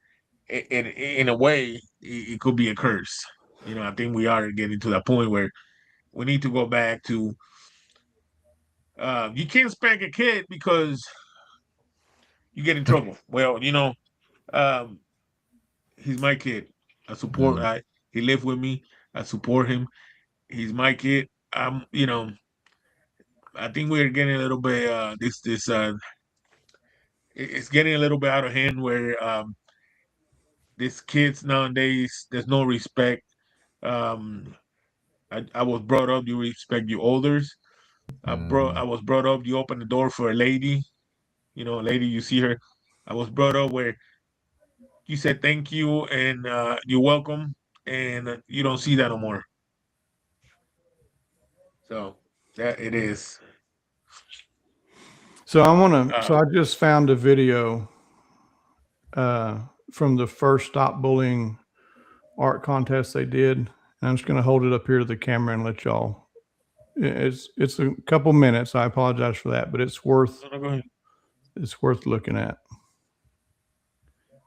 in a way, it could be a curse. I think we are getting to that point where we need to go back to you can't spank a kid because you get in trouble. Well, um, he's my kid. I support. He lived with me. I support him. He's my kid. I think we're getting a little bit. It's getting a little bit out of hand where these kids nowadays. There's no respect. Um, I was brought up. You respect your elders. I was brought up. You open the door for a lady. A lady. You see her. I was brought up where you said thank you and you're welcome, and you don't see that no more. So that it is. So I just found a video from the first Stop Bullying art contest they did. And I'm just going to hold it up here to the camera and let y'all. It's a couple minutes. I apologize for that, but it's worth looking at.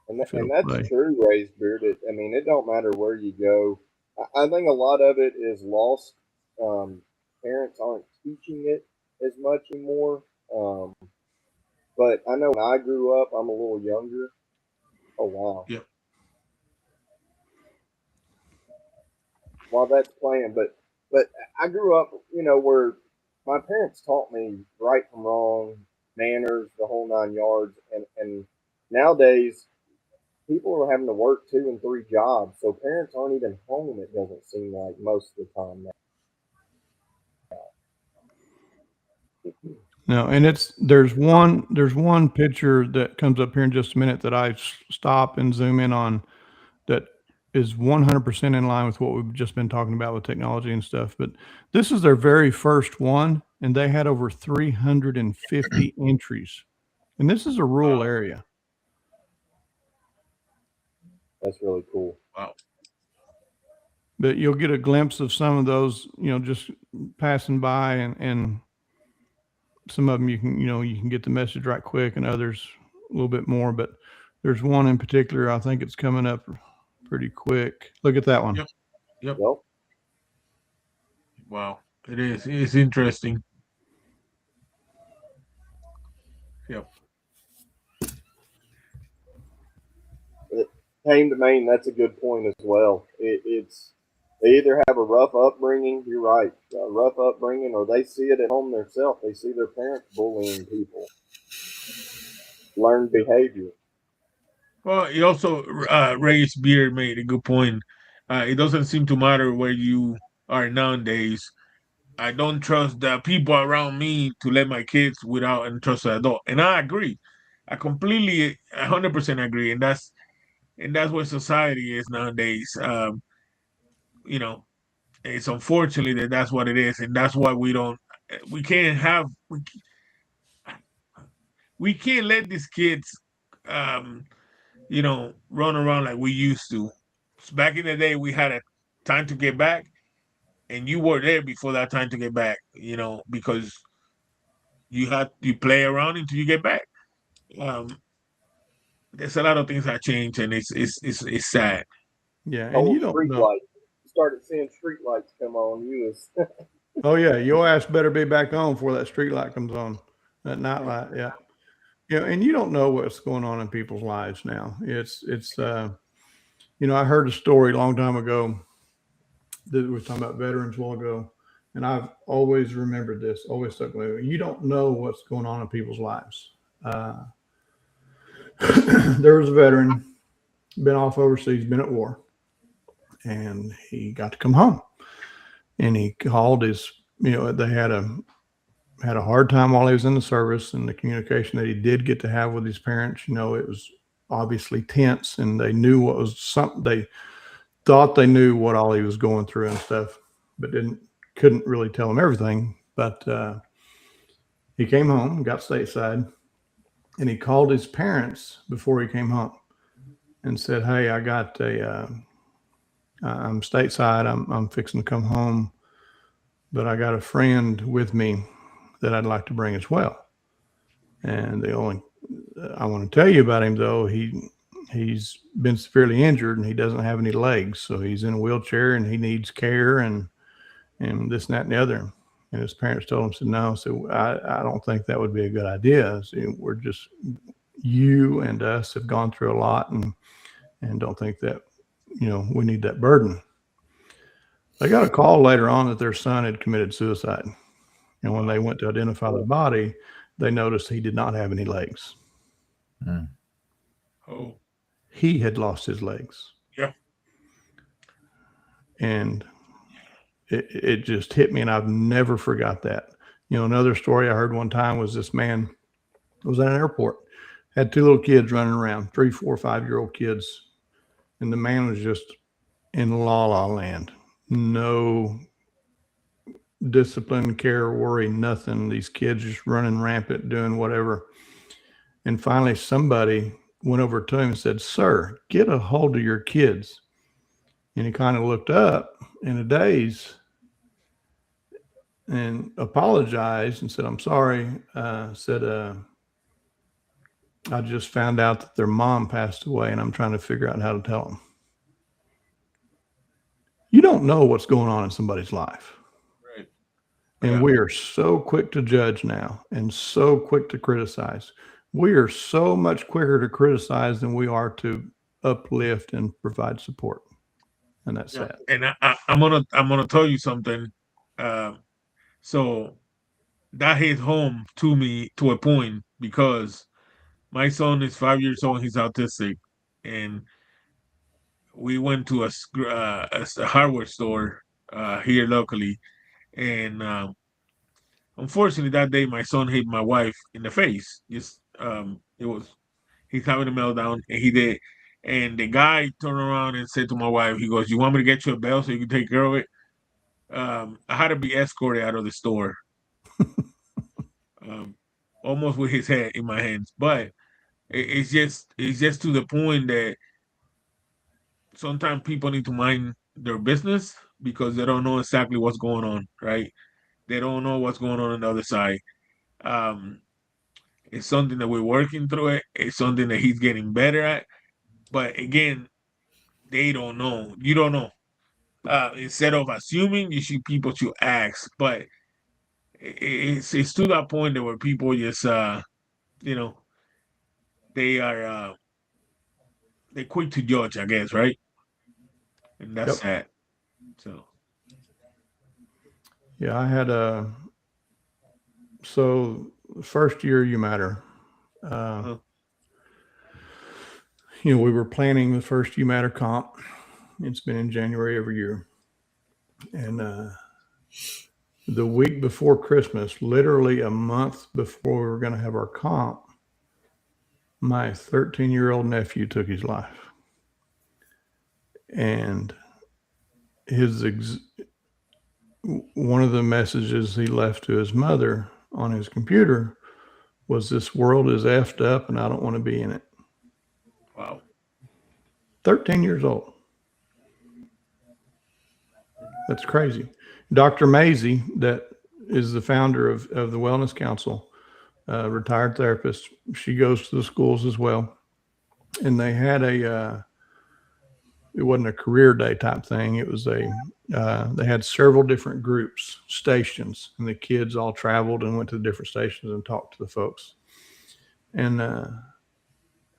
And that's true, Raised Beard. It don't matter where you go. I think a lot of it is lost. Parents aren't teaching it as much anymore. But I know when I grew up, I'm a little younger. Oh, wow. Yep. While that's playing, but I grew up, where my parents taught me right from wrong, manners, the whole 9 yards, and nowadays people are having to work 2 and 3 jobs, so parents aren't even home. It doesn't seem like most of the time now. No, and there's one picture that comes up here in just a minute that I stop and zoom in on that is 100% in line with what we've just been talking about with technology and stuff. But this is their very first one, and they had over 350 entries. And this is a rural area. That's really cool. Wow. But you'll get a glimpse of some of those, just passing by, and some of them you can get the message right quick, and others a little bit more. But there's one in particular, I think it's coming up pretty quick. Look at that one. Yep. Wow. It is. It's interesting. Yep. Came to Maine, that's a good point as well. It's they either have a rough upbringing, you're right, a rough upbringing, or they see it at home themselves. They see their parents bullying people. Learned behavior. Well, he also Raised Beard made a good point. It doesn't seem to matter where you are nowadays. I don't trust the people around me to let my kids without and trust an adult. And I agree. I completely 100% agree. And that's what society is nowadays. It's unfortunately that's what it is, and that's why we can't let these kids run around like we used to. Back in the day, we had a time to get back, and you were there before that time to get back. Because you play around until you get back. There's a lot of things that change, and it's sad. Yeah, and you don't know. Light. You started seeing street lights come on. Oh yeah, your ass better be back on before that street light comes on. That night light, yeah. And you don't know what's going on in people's lives now. It's I heard a story a long time ago that was talking about veterans a while ago, and I've always remembered this, always stuck with me. You don't know what's going on in people's lives. There was a veteran, been off overseas, been at war, and he got to come home. And he called his, they had a hard time while he was in the service, and the communication that he did get to have with his parents, it was obviously tense, and they knew what was something. They thought they knew what all he was going through and stuff, but couldn't really tell him everything. But he came home, got stateside, and he called his parents before he came home and said, "Hey, I got I'm stateside. I'm fixing to come home, but I got a friend with me that I'd like to bring as well. And I want to tell you about him though. He's been severely injured and he doesn't have any legs, so he's in a wheelchair and he needs care and this and that and the other." And his parents told him, said, no, so I don't think that would be a good idea. So we're just, you and us have gone through a lot and don't think that, we need that burden. They got a call later on that their son had committed suicide. And when they went to identify the body, they noticed he did not have any legs. Oh, He had lost his legs. yeah. And it just hit me, and I've never forgot that. Another story I heard one time was this man was at an airport, had two little kids running around, 3, 4, 5-year-old kids. And the man was just in la la land. No discipline, care, worry, nothing. These kids just running rampant, doing whatever. And finally, somebody went over to him and said, "Sir, get a hold of your kids." And he kind of looked up in a daze and apologized and said, "I'm sorry." I just found out that their mom passed away, and I'm trying to figure out how to tell them. You don't know what's going on in somebody's life. Right. And we are so quick to judge now and so quick to criticize. We are so much quicker to criticize than we are to uplift and provide support. And that's sad. And I'm gonna tell you something. So that hit home to me to a point because my son is 5 years old. He's autistic, and we went to a hardware store here locally, and unfortunately that day my son hit my wife in the face. Just he's having a meltdown, and he did. And the guy turned around and said to my wife, he goes, "You want me to get you a bell so you can take care of it?" I had to be escorted out of the store, almost with his head in my hands. But it's just to the point that sometimes people need to mind their business because they don't know exactly what's going on, right? They don't know what's going on the other side. Um, it's something that we're working through it. It's something that he's getting better at. But again, they don't know. You don't know. Instead of assuming, people should ask. But it's to that point that where people just they are they quick to judge, I guess, right? And that's sad. So yeah, I had so first year you matter. We were planning the first You Matter comp. It's been in January every year. And the week before Christmas, literally a month before we were going to have our comp, my 13-year-old nephew took his life. And one of the messages he left to his mother on his computer was, "This world is effed up and I don't want to be in it." Wow. 13 years old. That's crazy. Dr. Maisie, that is the founder of the Wellness Council, retired therapist, she goes to the schools as well. And they had it wasn't a career day type thing. It was they had several different groups, stations, and the kids all traveled and went to the different stations and talked to the folks. And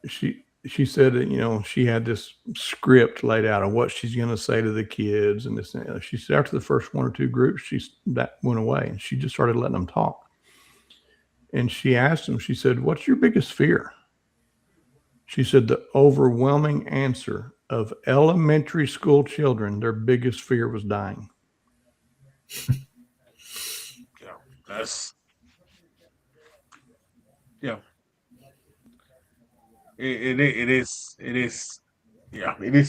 she said that, she had this script laid out of what she's going to say to the kids. And this, she said after the first 1 or 2 groups, that went away and she just started letting them talk. And she asked them, she said, "What's your biggest fear?" She said the overwhelming answer of elementary school children, their biggest fear was dying. It is it is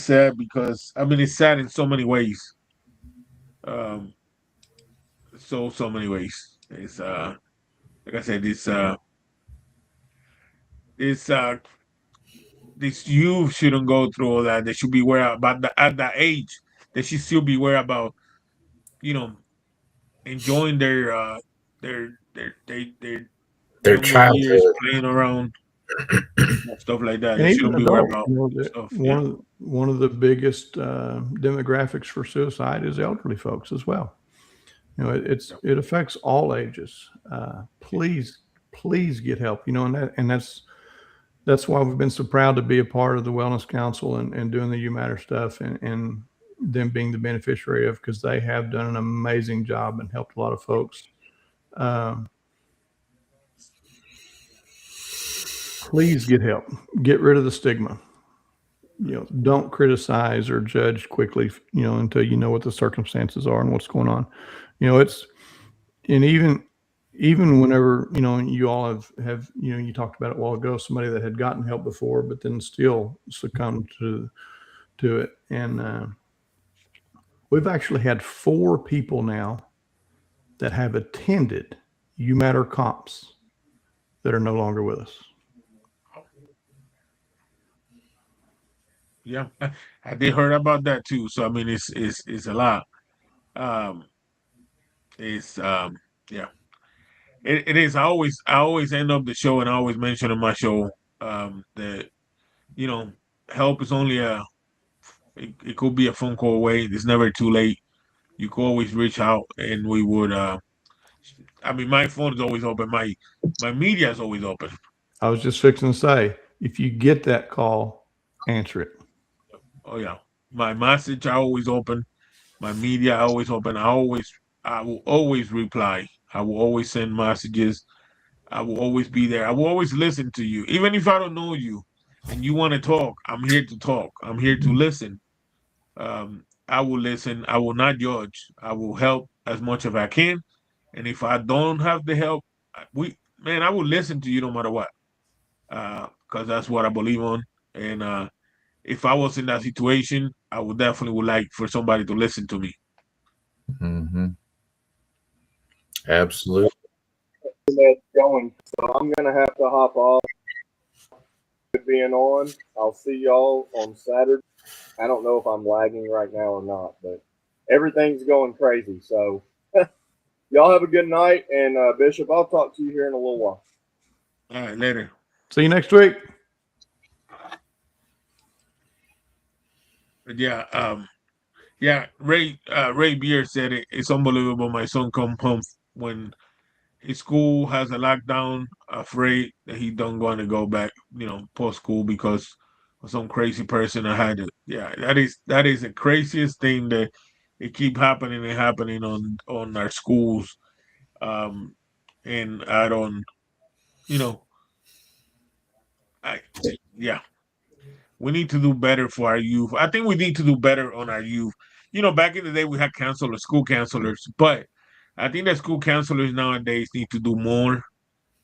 sad because it's sad in so many ways. So many ways. It's like I said, this youth shouldn't go through all that. They should be aware about at that age. They should still be aware about enjoying their childhood years, playing around, stuff like that. They shouldn't be worried about stuff. One of the biggest demographics for suicide is elderly folks as well. It affects all ages. Please, please get help. That's why we've been so proud to be a part of the Wellness Council and doing the You Matter stuff and them being the beneficiary of, because they have done an amazing job and helped a lot of folks. Please get help. Get rid of the stigma. Don't criticize or judge quickly, until you know what the circumstances are and what's going on. And even whenever, you all have, you talked about it a while ago, somebody that had gotten help before, but then still succumbed to it. And we've actually had 4 people now that have attended You Matter comps that are no longer with us. Yeah, I did heard about that too. So I mean, it's a lot. Um, it's yeah, it is. I always end up the show and I always mention in my show that you know help is only it could be a phone call away. It's never too late. You could always reach out and we would. I mean, my phone is always open. My media is always open. I was just fixing to say, if you get that call, answer it. Oh yeah, my message I always open. My media I always open. I will always reply. I will always send messages. I will always be there. I will always listen to you, even if I don't know you, and you want to talk. I'm here to talk. I'm here to listen. I will listen. I will not judge. I will help as much as I can, and if I don't have the help, I will listen to you no matter what, because that's what I believe on. And if I was in that situation, I would definitely would like for somebody to listen to me. Mm-hmm. Absolutely. That's going. So I'm gonna have to hop off. Good being on. I'll see y'all on Saturday. I don't know if I'm lagging right now or not, but everything's going crazy. So y'all have a good night, and Bishop, I'll talk to you here in a little while. All right, later. See you next week. But yeah, Ray Beer said it. It's unbelievable. My son come home when his school has a lockdown, afraid that he don't going to go back, post school because of some crazy person that had it. Yeah, that is the craziest thing that it keep happening and happening on our schools. Um, and I don't, you know, I yeah, we need to do better for our youth. I think we need to do better on our youth. Back in the day we had counselors, school counselors, but I think that school counselors nowadays need to do more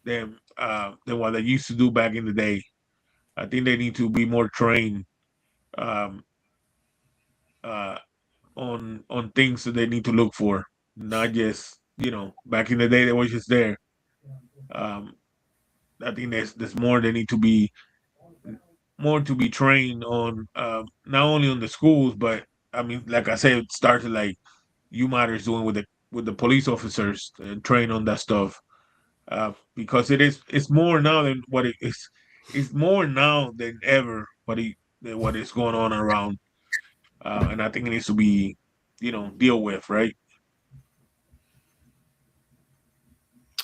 than what they used to do back in the day. I think they need to be more trained um, uh, on things that they need to look for, not just back in the day they were just there. Um, I think there's more they need to be more to be trained on, not only on the schools, but I mean, like I said, it started like you matters doing with the police officers and train on that stuff. Because it's more now than what it is. It's more now than ever than what is going on around, and I think it needs to be, deal with, right?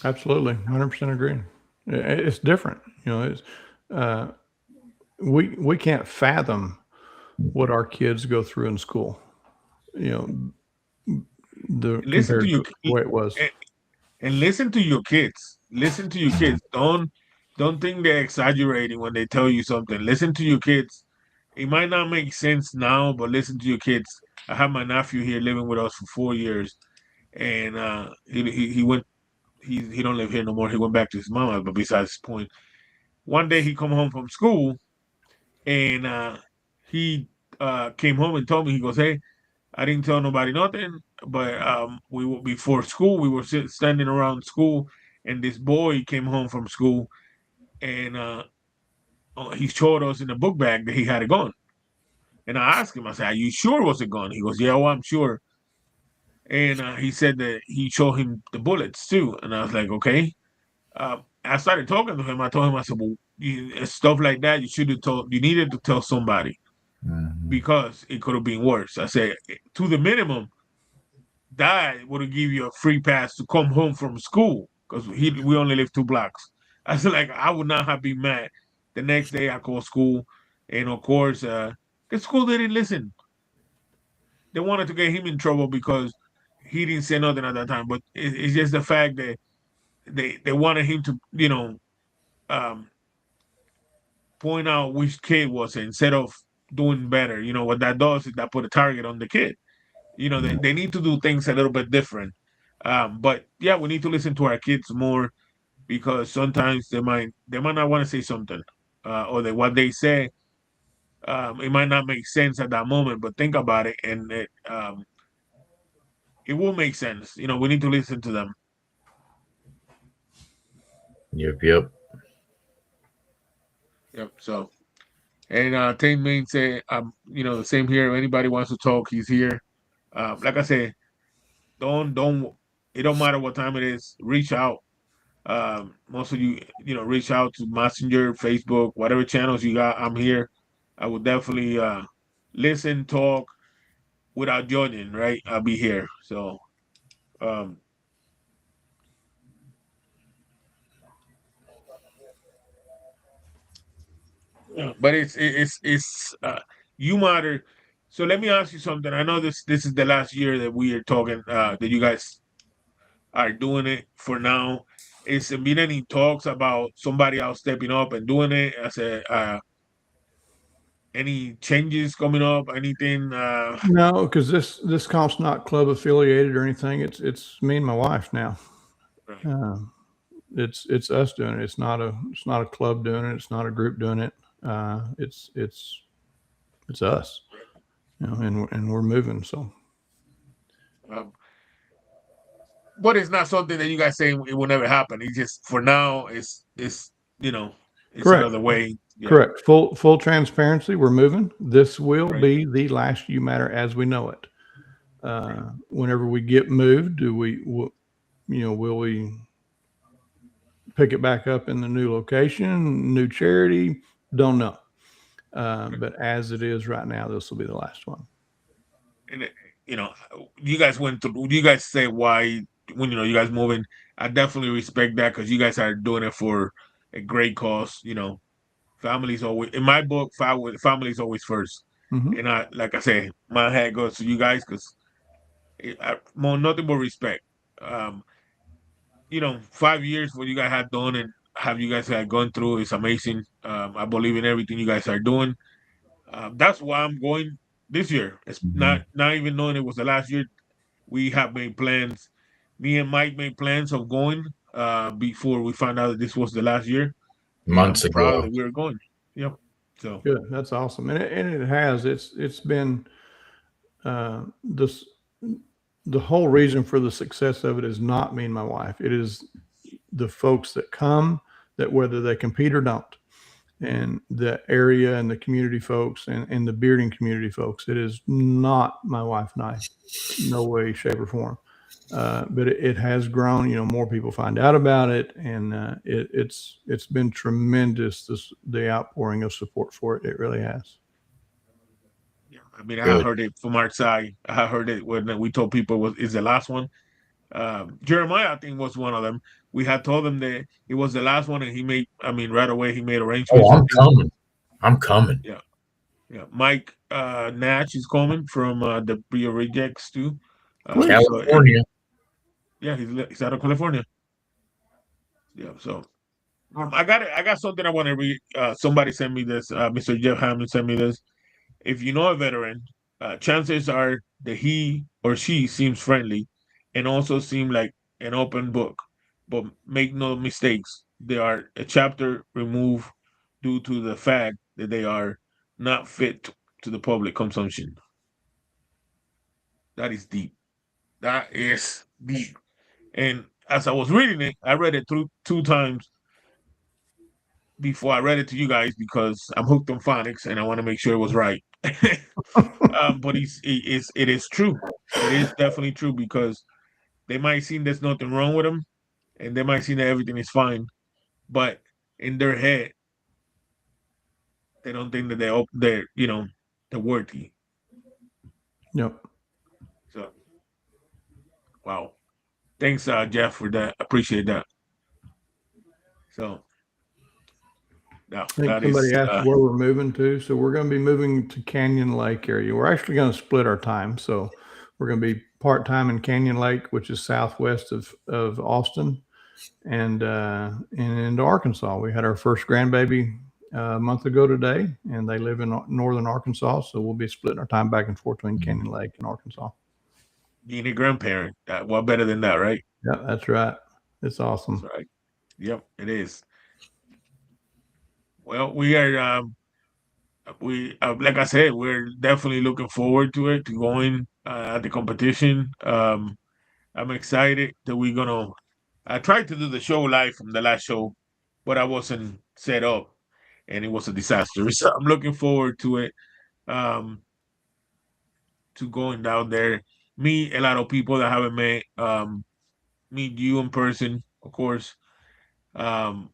Absolutely, 100% agree. It's different. It's uh, we can't fathom what our kids go through in school. The Listen to compared your to the way it was. and listen to your kids. Listen to your kids. Don't think they're exaggerating when they tell you something. Listen to your kids. It might not make sense now, but listen to your kids. I have my nephew here living with us for 4 years, and he went. He don't live here no more. He went back to his mama. But besides the point, one day he come home from school, and he came home and told me, he goes, "Hey, I didn't tell nobody nothing, but we were before school. We were standing around school, and this boy came home from school, and he showed us in the book bag that he had a gun. And I asked him, I said, "Are you sure it was a gun?" He goes, "Yeah, well, I'm sure." And he said that he showed him the bullets too, and I was like, "Okay." I started talking to him. I told him, I said, "Well, stuff like that, you should have told. You needed to tell somebody Mm-hmm. because it could have been worse." I said, to the minimum, Dad would give you a free pass to come home from school because we only live 2 blocks. I was like, I would not have been mad. The next day, I called school, and of course, the school didn't listen. They wanted to get him in trouble because he didn't say nothing at that time. But it's just the fact that they wanted him to, um, point out which kid was it instead of doing better. What that does is that put a target on the kid. They need to do things a little bit different. But yeah, we need to listen to our kids more because sometimes they might not want to say something, or what they say, it might not make sense at that moment. But think about it, and it will make sense. We need to listen to them. Yep. Yep. So, and Tame Main say, the same here. If anybody wants to talk, he's here. Like I said, don't. It don't matter what time it is. Reach out. Most of you, reach out to Messenger, Facebook, whatever channels you got. I'm here. I will definitely listen, talk without judging. Right, I'll be here. So, um, yeah, but it's you matter. So let me ask you something. I know this is the last year that we are talking. That you guys are doing it for now. Is there been any talks about somebody else stepping up and doing it as a any changes coming up? Anything? No, because this comp's not club affiliated or anything. It's me and my wife now. Right. It's us doing it. It's not a club doing it. It's not a group doing it. It's us. And we're moving. So Um, but it's not something that you guys say it will never happen. It's just for now. It's you know it's correct. another way. Yeah. Correct. Full transparency. We're moving. This will Right. be the last U Matter as we know it. Whenever we get moved, will we pick it back up in the new location, new charity? Don't know. But as it is right now, this will be the last one. And you know, you guys went through. You guys say why when you guys moving. I definitely respect that because you guys are doing it for a great cause. Family's always in my book. Family's always first. Mm-hmm. And like I say, my hat goes to you guys because more nothing but respect. Um, 5 years what you guys have done and have you guys had gone through is amazing. I believe in everything you guys are doing. That's why I'm going this year. It's not even knowing it was the last year. We have made plans. Me and Mike made plans of going before we found out that this was the last year, and I'm Months proud ago. that we were going. Yep. So Good. That's awesome. And it has. It's been this. The whole reason for the success of it is not me and my wife. It is the folks that come, that whether they compete or don't, and the area and the community folks and the bearding community folks. It is not my wife and I, no way, shape, or form. But it has grown. More people find out about it, and it's been tremendous. The outpouring of support for it. It really has. yeah, I mean, I Good. heard it from our side. I heard it when we told people is the last one. Jeremiah, I think, was one of them. We had told him that it was the last one, and he made. I mean, right away he made arrangements. Oh, I I'm think. coming. I'm coming. Yeah, yeah. Mike Natch is coming from the Brio Rejects too. Please. So and California. yeah, he's out of California. Yeah. So I got something I want to read. Somebody sent me this. Mr. Jeff Hammond sent me this. If you know a veteran, chances are that he or she seems friendly and also seem like an open book. But make no mistakes, they are a chapter removed due to the fact that they are not fit to the public consumption. That is deep. That is deep. And as I was reading it, I read it through 2 times before I read it to you guys because I'm hooked on phonics and I want to make sure it was right. But it is true. It is definitely true because they might seem there's nothing wrong with them, and they might seem that everything is fine, but in their head they don't think that they're worthy. Yep. So Wow. Thanks, Jeff, for that. Appreciate that. So, I think that is somebody asked where we're moving to. So we're going to be moving to Canyon Lake area. We're actually going to split our time. So we're going to be part-time in Canyon Lake, which is southwest of Austin, and into Arkansas. We had our first grandbaby a month ago today, and they live in northern Arkansas. So we'll be splitting our time back and forth between Canyon Lake and Arkansas. being a grandparent. What better than that, right? Yeah, that's right. It's awesome. That's right. Yep, it is. Well, we are. Like I said, we're definitely looking forward to it, to going at the competition. I'm excited that we're gonna. I tried to do the show live from the last show, but I wasn't set up, and it was a disaster. So I'm looking forward to it. Um, to going down there, meet a lot of people that I haven't met. Meet you in person, of course. Um,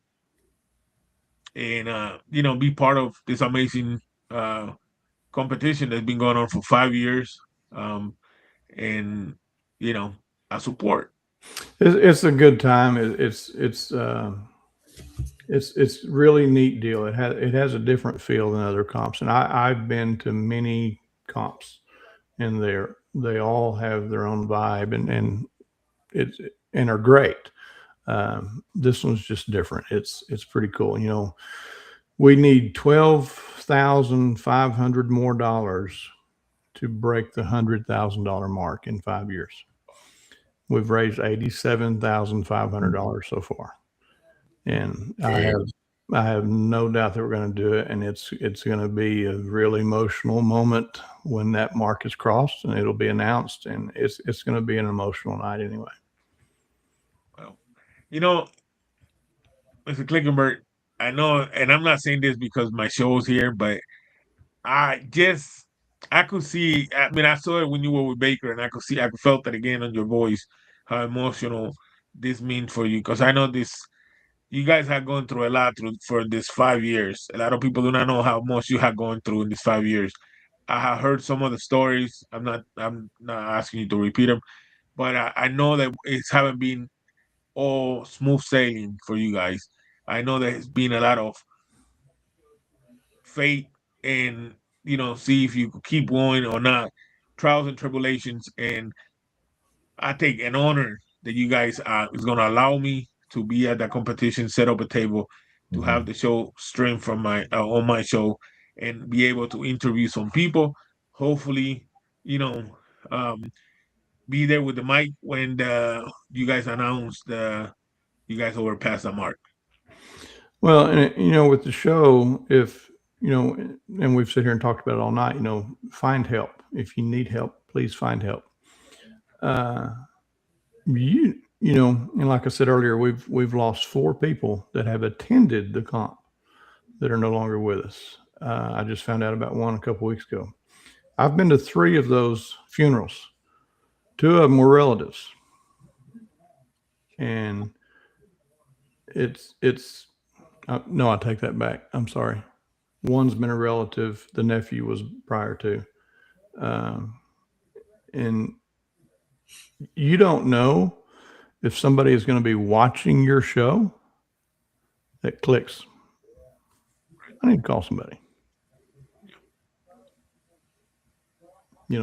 and be part of this amazing competition that's been going on for 5 years. And I support. It's a good time. It's really neat deal. It has a different feel than other comps, and I've been to many comps, and they all have their own vibe, and it's and are great. This one's just different. It's pretty cool. We need $12,500 more dollars to break the $100,000 mark in 5 years. We've raised $87,500 so far, and I have no doubt that we're going to do it, and it's going to be a really emotional moment when that mark is crossed, and it'll be announced, and it's going to be an emotional night anyway. Well, Mr. Clinkenbeard, I know, and I'm not saying this because my show's here, but I could see. I mean, I saw it when you were with Baker, and I could felt that again on your voice, how emotional this means for you. Because I know this, you guys have gone through a lot for this 5 years. A lot of people do not know how much you have gone through in these 5 years. I have heard some of the stories. I'm not asking you to repeat them, but I know that it haven't been all smooth sailing for you guys. I know there's been a lot of fate and see if you could keep going or not, trials and tribulations. And I take an honor that you guys is going to allow me to be at that competition, set up a table, to have the show stream from my on my show, and be able to interview some people. Hopefully, you know, um, be there with the mic when you guys announce you guys overpass the mark. Well, and with the show, if and we've sit here and talked about it all night. Find help if you need help. Please find help. And like I said earlier, we've lost 4 people that have attended the comp that are no longer with us. I just found out about one a couple weeks ago. I've been to 3 of those funerals. 2 of them were relatives, and it's no, I take that back. I'm sorry. One's been a relative. The nephew was prior to, and you don't know if somebody is going to be watching your show that clicks. I need to call somebody.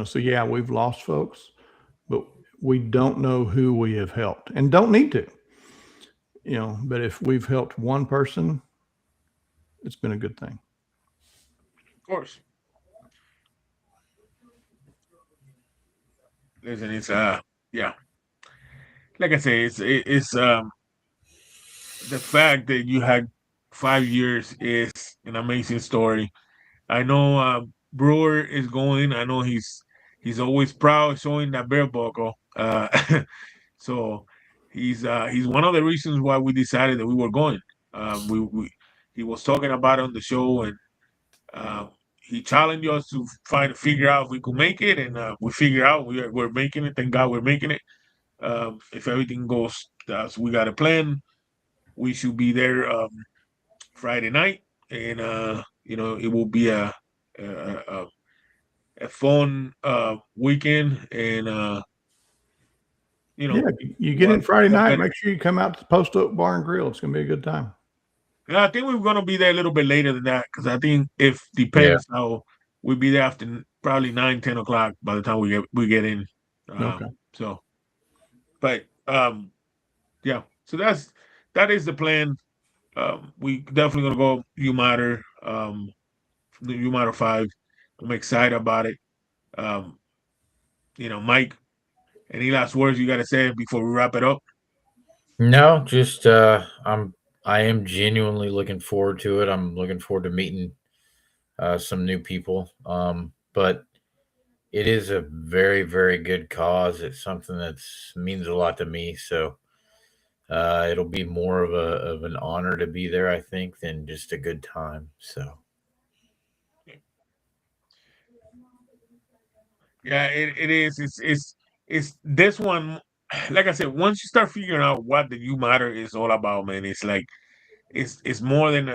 So yeah, we've lost folks, but we don't know who we have helped and don't need to. But if we've helped one person, it's been a good thing. Of course. Listen, it's yeah. Like I say, it's the fact that you had 5 years is an amazing story. I know Brewer is going. I know he's always proud showing that bear buckle. So he's one of the reasons why we decided that we were going. We he was talking about it on the show, and uh, he challenged us to figure out if we could make it, and we figure out we're making it. Thank God we're making it. If everything goes as we got a plan, we should be there Friday night, and it will be a, a, a fun weekend, and you know. Yeah, you get in Friday night. But, Make sure you come out to Post Oak Bar and Grill. It's gonna be a good time. yeah, I think we're gonna be there a little bit later than that because I think if Yeah. depends how we'll be there after probably 9, 10 o'clock by the time we get in. Okay. So, but yeah. So that is the plan. We definitely gonna go U Matter, the U Matter 5. I'm excited about it. Um, Mike, any last words you gotta say before we wrap it up? No, just I am genuinely looking forward to it. I'm looking forward to meeting some new people. But it is a very, very good cause. It's something that means a lot to me. So it'll be more of an honor to be there, I think, than just a good time. So Yeah, it is. It's this one. Like I said, once you start figuring out what the U Matter is all about, man, it's like it's more than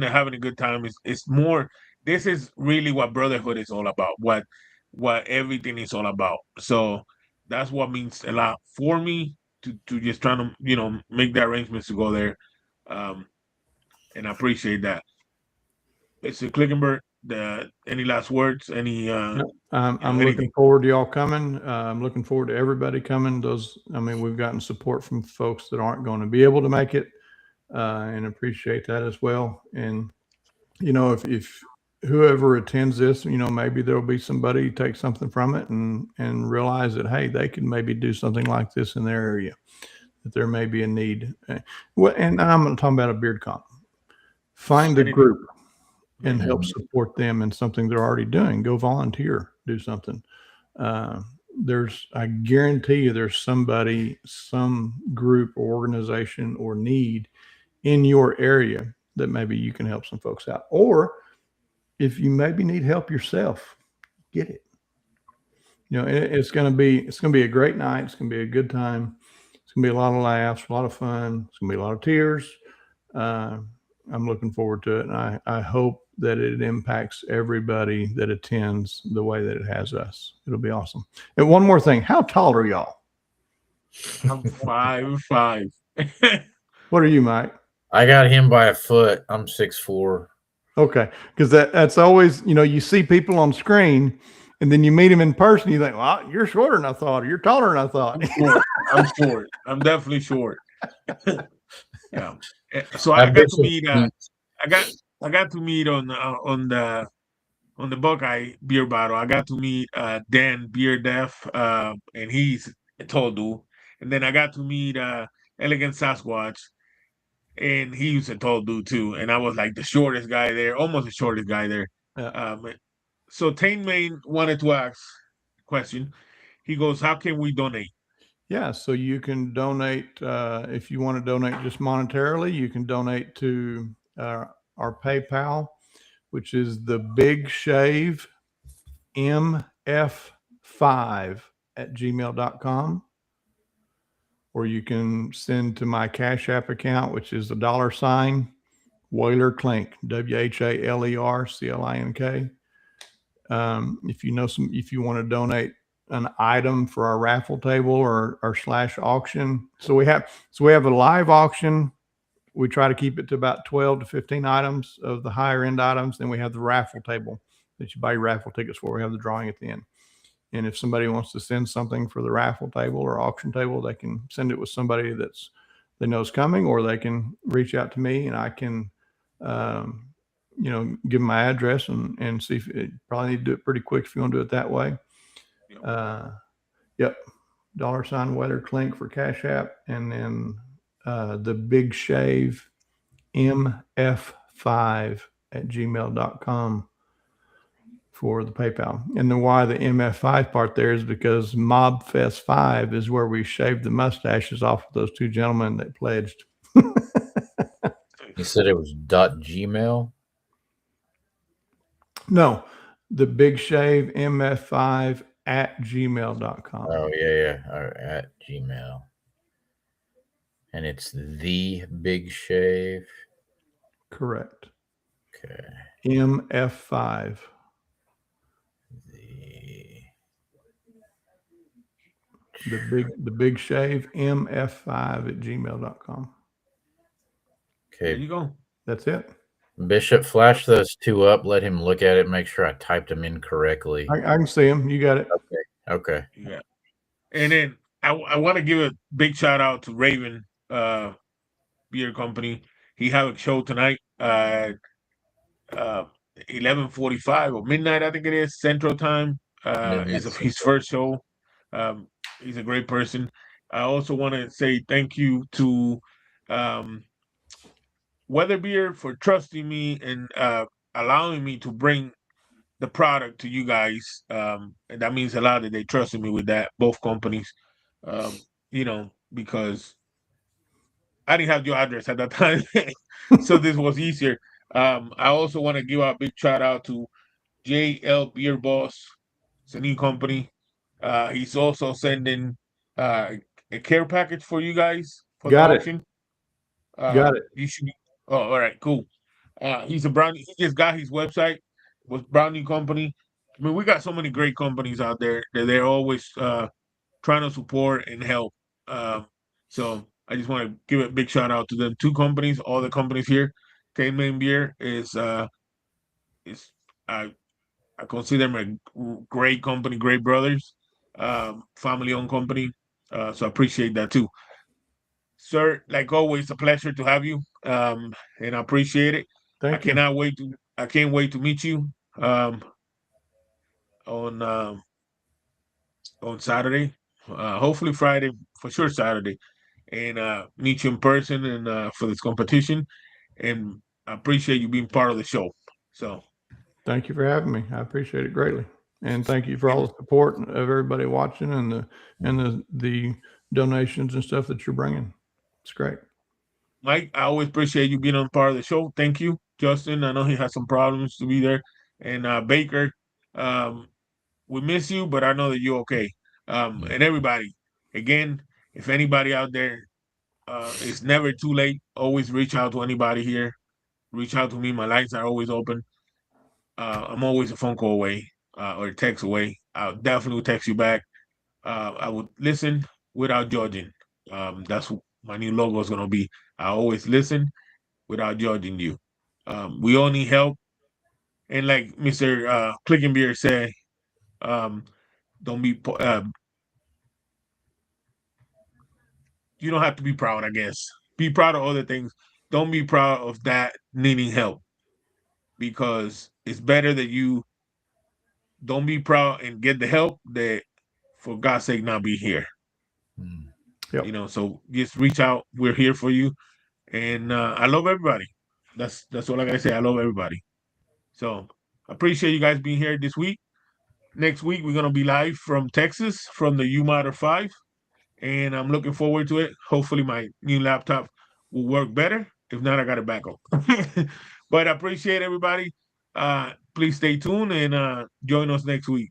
having a good time. It's more. This is really what brotherhood is all about. What everything is all about. So that's what means a lot for me to just trying to make the arrangements to go there, um, and I appreciate that. Mr. Clickenberg, any last words? Any No, I'm anything? looking forward to y'all coming. I'm looking forward to everybody coming. We've gotten support from folks that aren't going to be able to make it, and appreciate that as well. And if whoever attends this, maybe there'll be somebody who takes something from it and realize that, hey, they can maybe do something like this in their area, that there may be a need. Well, and I'm not talking about a beard comp. Find a Anything? group and help Mhm. support them in something they're already doing. Go volunteer, do something. I guarantee you, there's somebody, some group or organization or need in your area that maybe you can help some folks out. Or if you maybe need help yourself, get it. It's going to be a great night. It's going to be a good time. It's going to be a lot of laughs, a lot of fun. It's going to be a lot of tears. Uh, I'm looking forward to it, and I hope that it impacts everybody that attends the way that it has us. It'll be awesome. And one more thing, how tall are y'all? I'm 5'5". What are you, Mike? I got him by a foot. I'm 6'4". Okay, because that's always, you see people on screen, and then you meet them in person. You think, well, you're shorter than I thought, or you're taller than I thought. I'm short. I'm short. I'm definitely short. Yeah. So That I got to Bishop meet. I got to meet on the Buckeye beer bottle. I got to meet Dan Beer Deaf, and he's a tall dude. And then I got to meet Elegant Sasquatch, and he's a tall dude too. And I was like the shortest guy there, almost the shortest guy there. Yeah. So Tane Main wanted to ask a question. He goes, "How can we donate?" Yeah, so you can donate if you want to donate just monetarily. You can donate to our PayPal, which is the Big Shave MF5 @gmail.com. Or you can send to my Cash App account, which is the $ Whaler Clink, WHALERCLINK. If you want to donate an item for our raffle table or slash auction, so we have a live auction. We try to keep it to about 12 to 15 items of the higher end items. Then we have the raffle table that you buy your raffle tickets for. We have the drawing at the end. And if somebody wants to send something for the raffle table or auction table, they can send it with somebody they know is coming, or they can reach out to me and I can, give them my address and see if it probably need to do it pretty quick if you want to do it that way. Yep. $ Weather Clink for Cash App. And then the Big Shave MF5 @gmail.com for the PayPal. And then why the MF5 part there is because Mob Fest 5 is where we shaved the mustaches off of those two gentlemen that pledged. You said it was .gmail. No, the Big Shave MF5 @gmail.com. Oh yeah. At Gmail. And it's the Big Shave. Correct. Okay. MF5. The The big shave mf5@gmail.com. There Okay. you go. That's it. Bishop, flash those two up. Let him look at it. Make sure I typed them in correctly. I can see him. You got it. Okay. Yeah. And then I want to give a big shout out to Raven Beer Company. He have a show tonight at 11:45 or midnight, I think it is, Central Time. Is his first show. He's a great person. I also want to say thank you to Weather Beer for trusting me and allowing me to bring the product to you guys. And that means a lot that they trusted me with that, both companies. Because I didn't have your address at that time. So this was easier. I also want to give a big shout out to JL Beer Boss. It's a new company. He's also sending a care package for you guys for the Got it. auction. Got it. You should be. Oh, all right, cool. He's a brownie. He just got his website with Brownie Company. I mean, we got so many great companies out there that they're always trying to support and help. So I just want to give a big shout out to them. Two companies, all the companies here. Cane Main Beer is I consider them a great company, great brothers, family owned company. So I appreciate that too. Sir, like always, a pleasure to have you. And I appreciate it. Thank you. I can't wait to meet you um on Saturday. Hopefully Friday, for sure Saturday. And meet you in person and for this competition. And I appreciate you being part of the show. So Thank you for having me. I appreciate it greatly. And thank you for all the support of everybody watching and the donations and stuff that you're bringing. It's great. Mike, I always appreciate you being on part of the show. Thank you, Justin. I know he has some problems to be there, and Baker, we miss you, but I know that you're okay. And everybody, again, if anybody out there, it's never too late. Always reach out to anybody here. Reach out to me. My lines are always open. I'm always a phone call away or a text away. I'll definitely text you back. I would listen without judging. That's what my new logo is gonna be. I always listen without judging you. We all need help, and like Mr. Clickenbeard said, um, don't be. You don't have to be proud. I guess be proud of other things. Don't be proud of that needing help because it's better that you don't be proud and get the help that, for God's sake, not be here. Yep. So just reach out. We're here for you, and I love everybody. That's all I gotta say. I love everybody. So I appreciate you guys being here this week. Next week we're gonna be live from Texas from the UMatter 5, and I'm looking forward to it. Hopefully my new laptop will work better. If not, I got a backup. But I appreciate everybody. Please stay tuned and join us next week.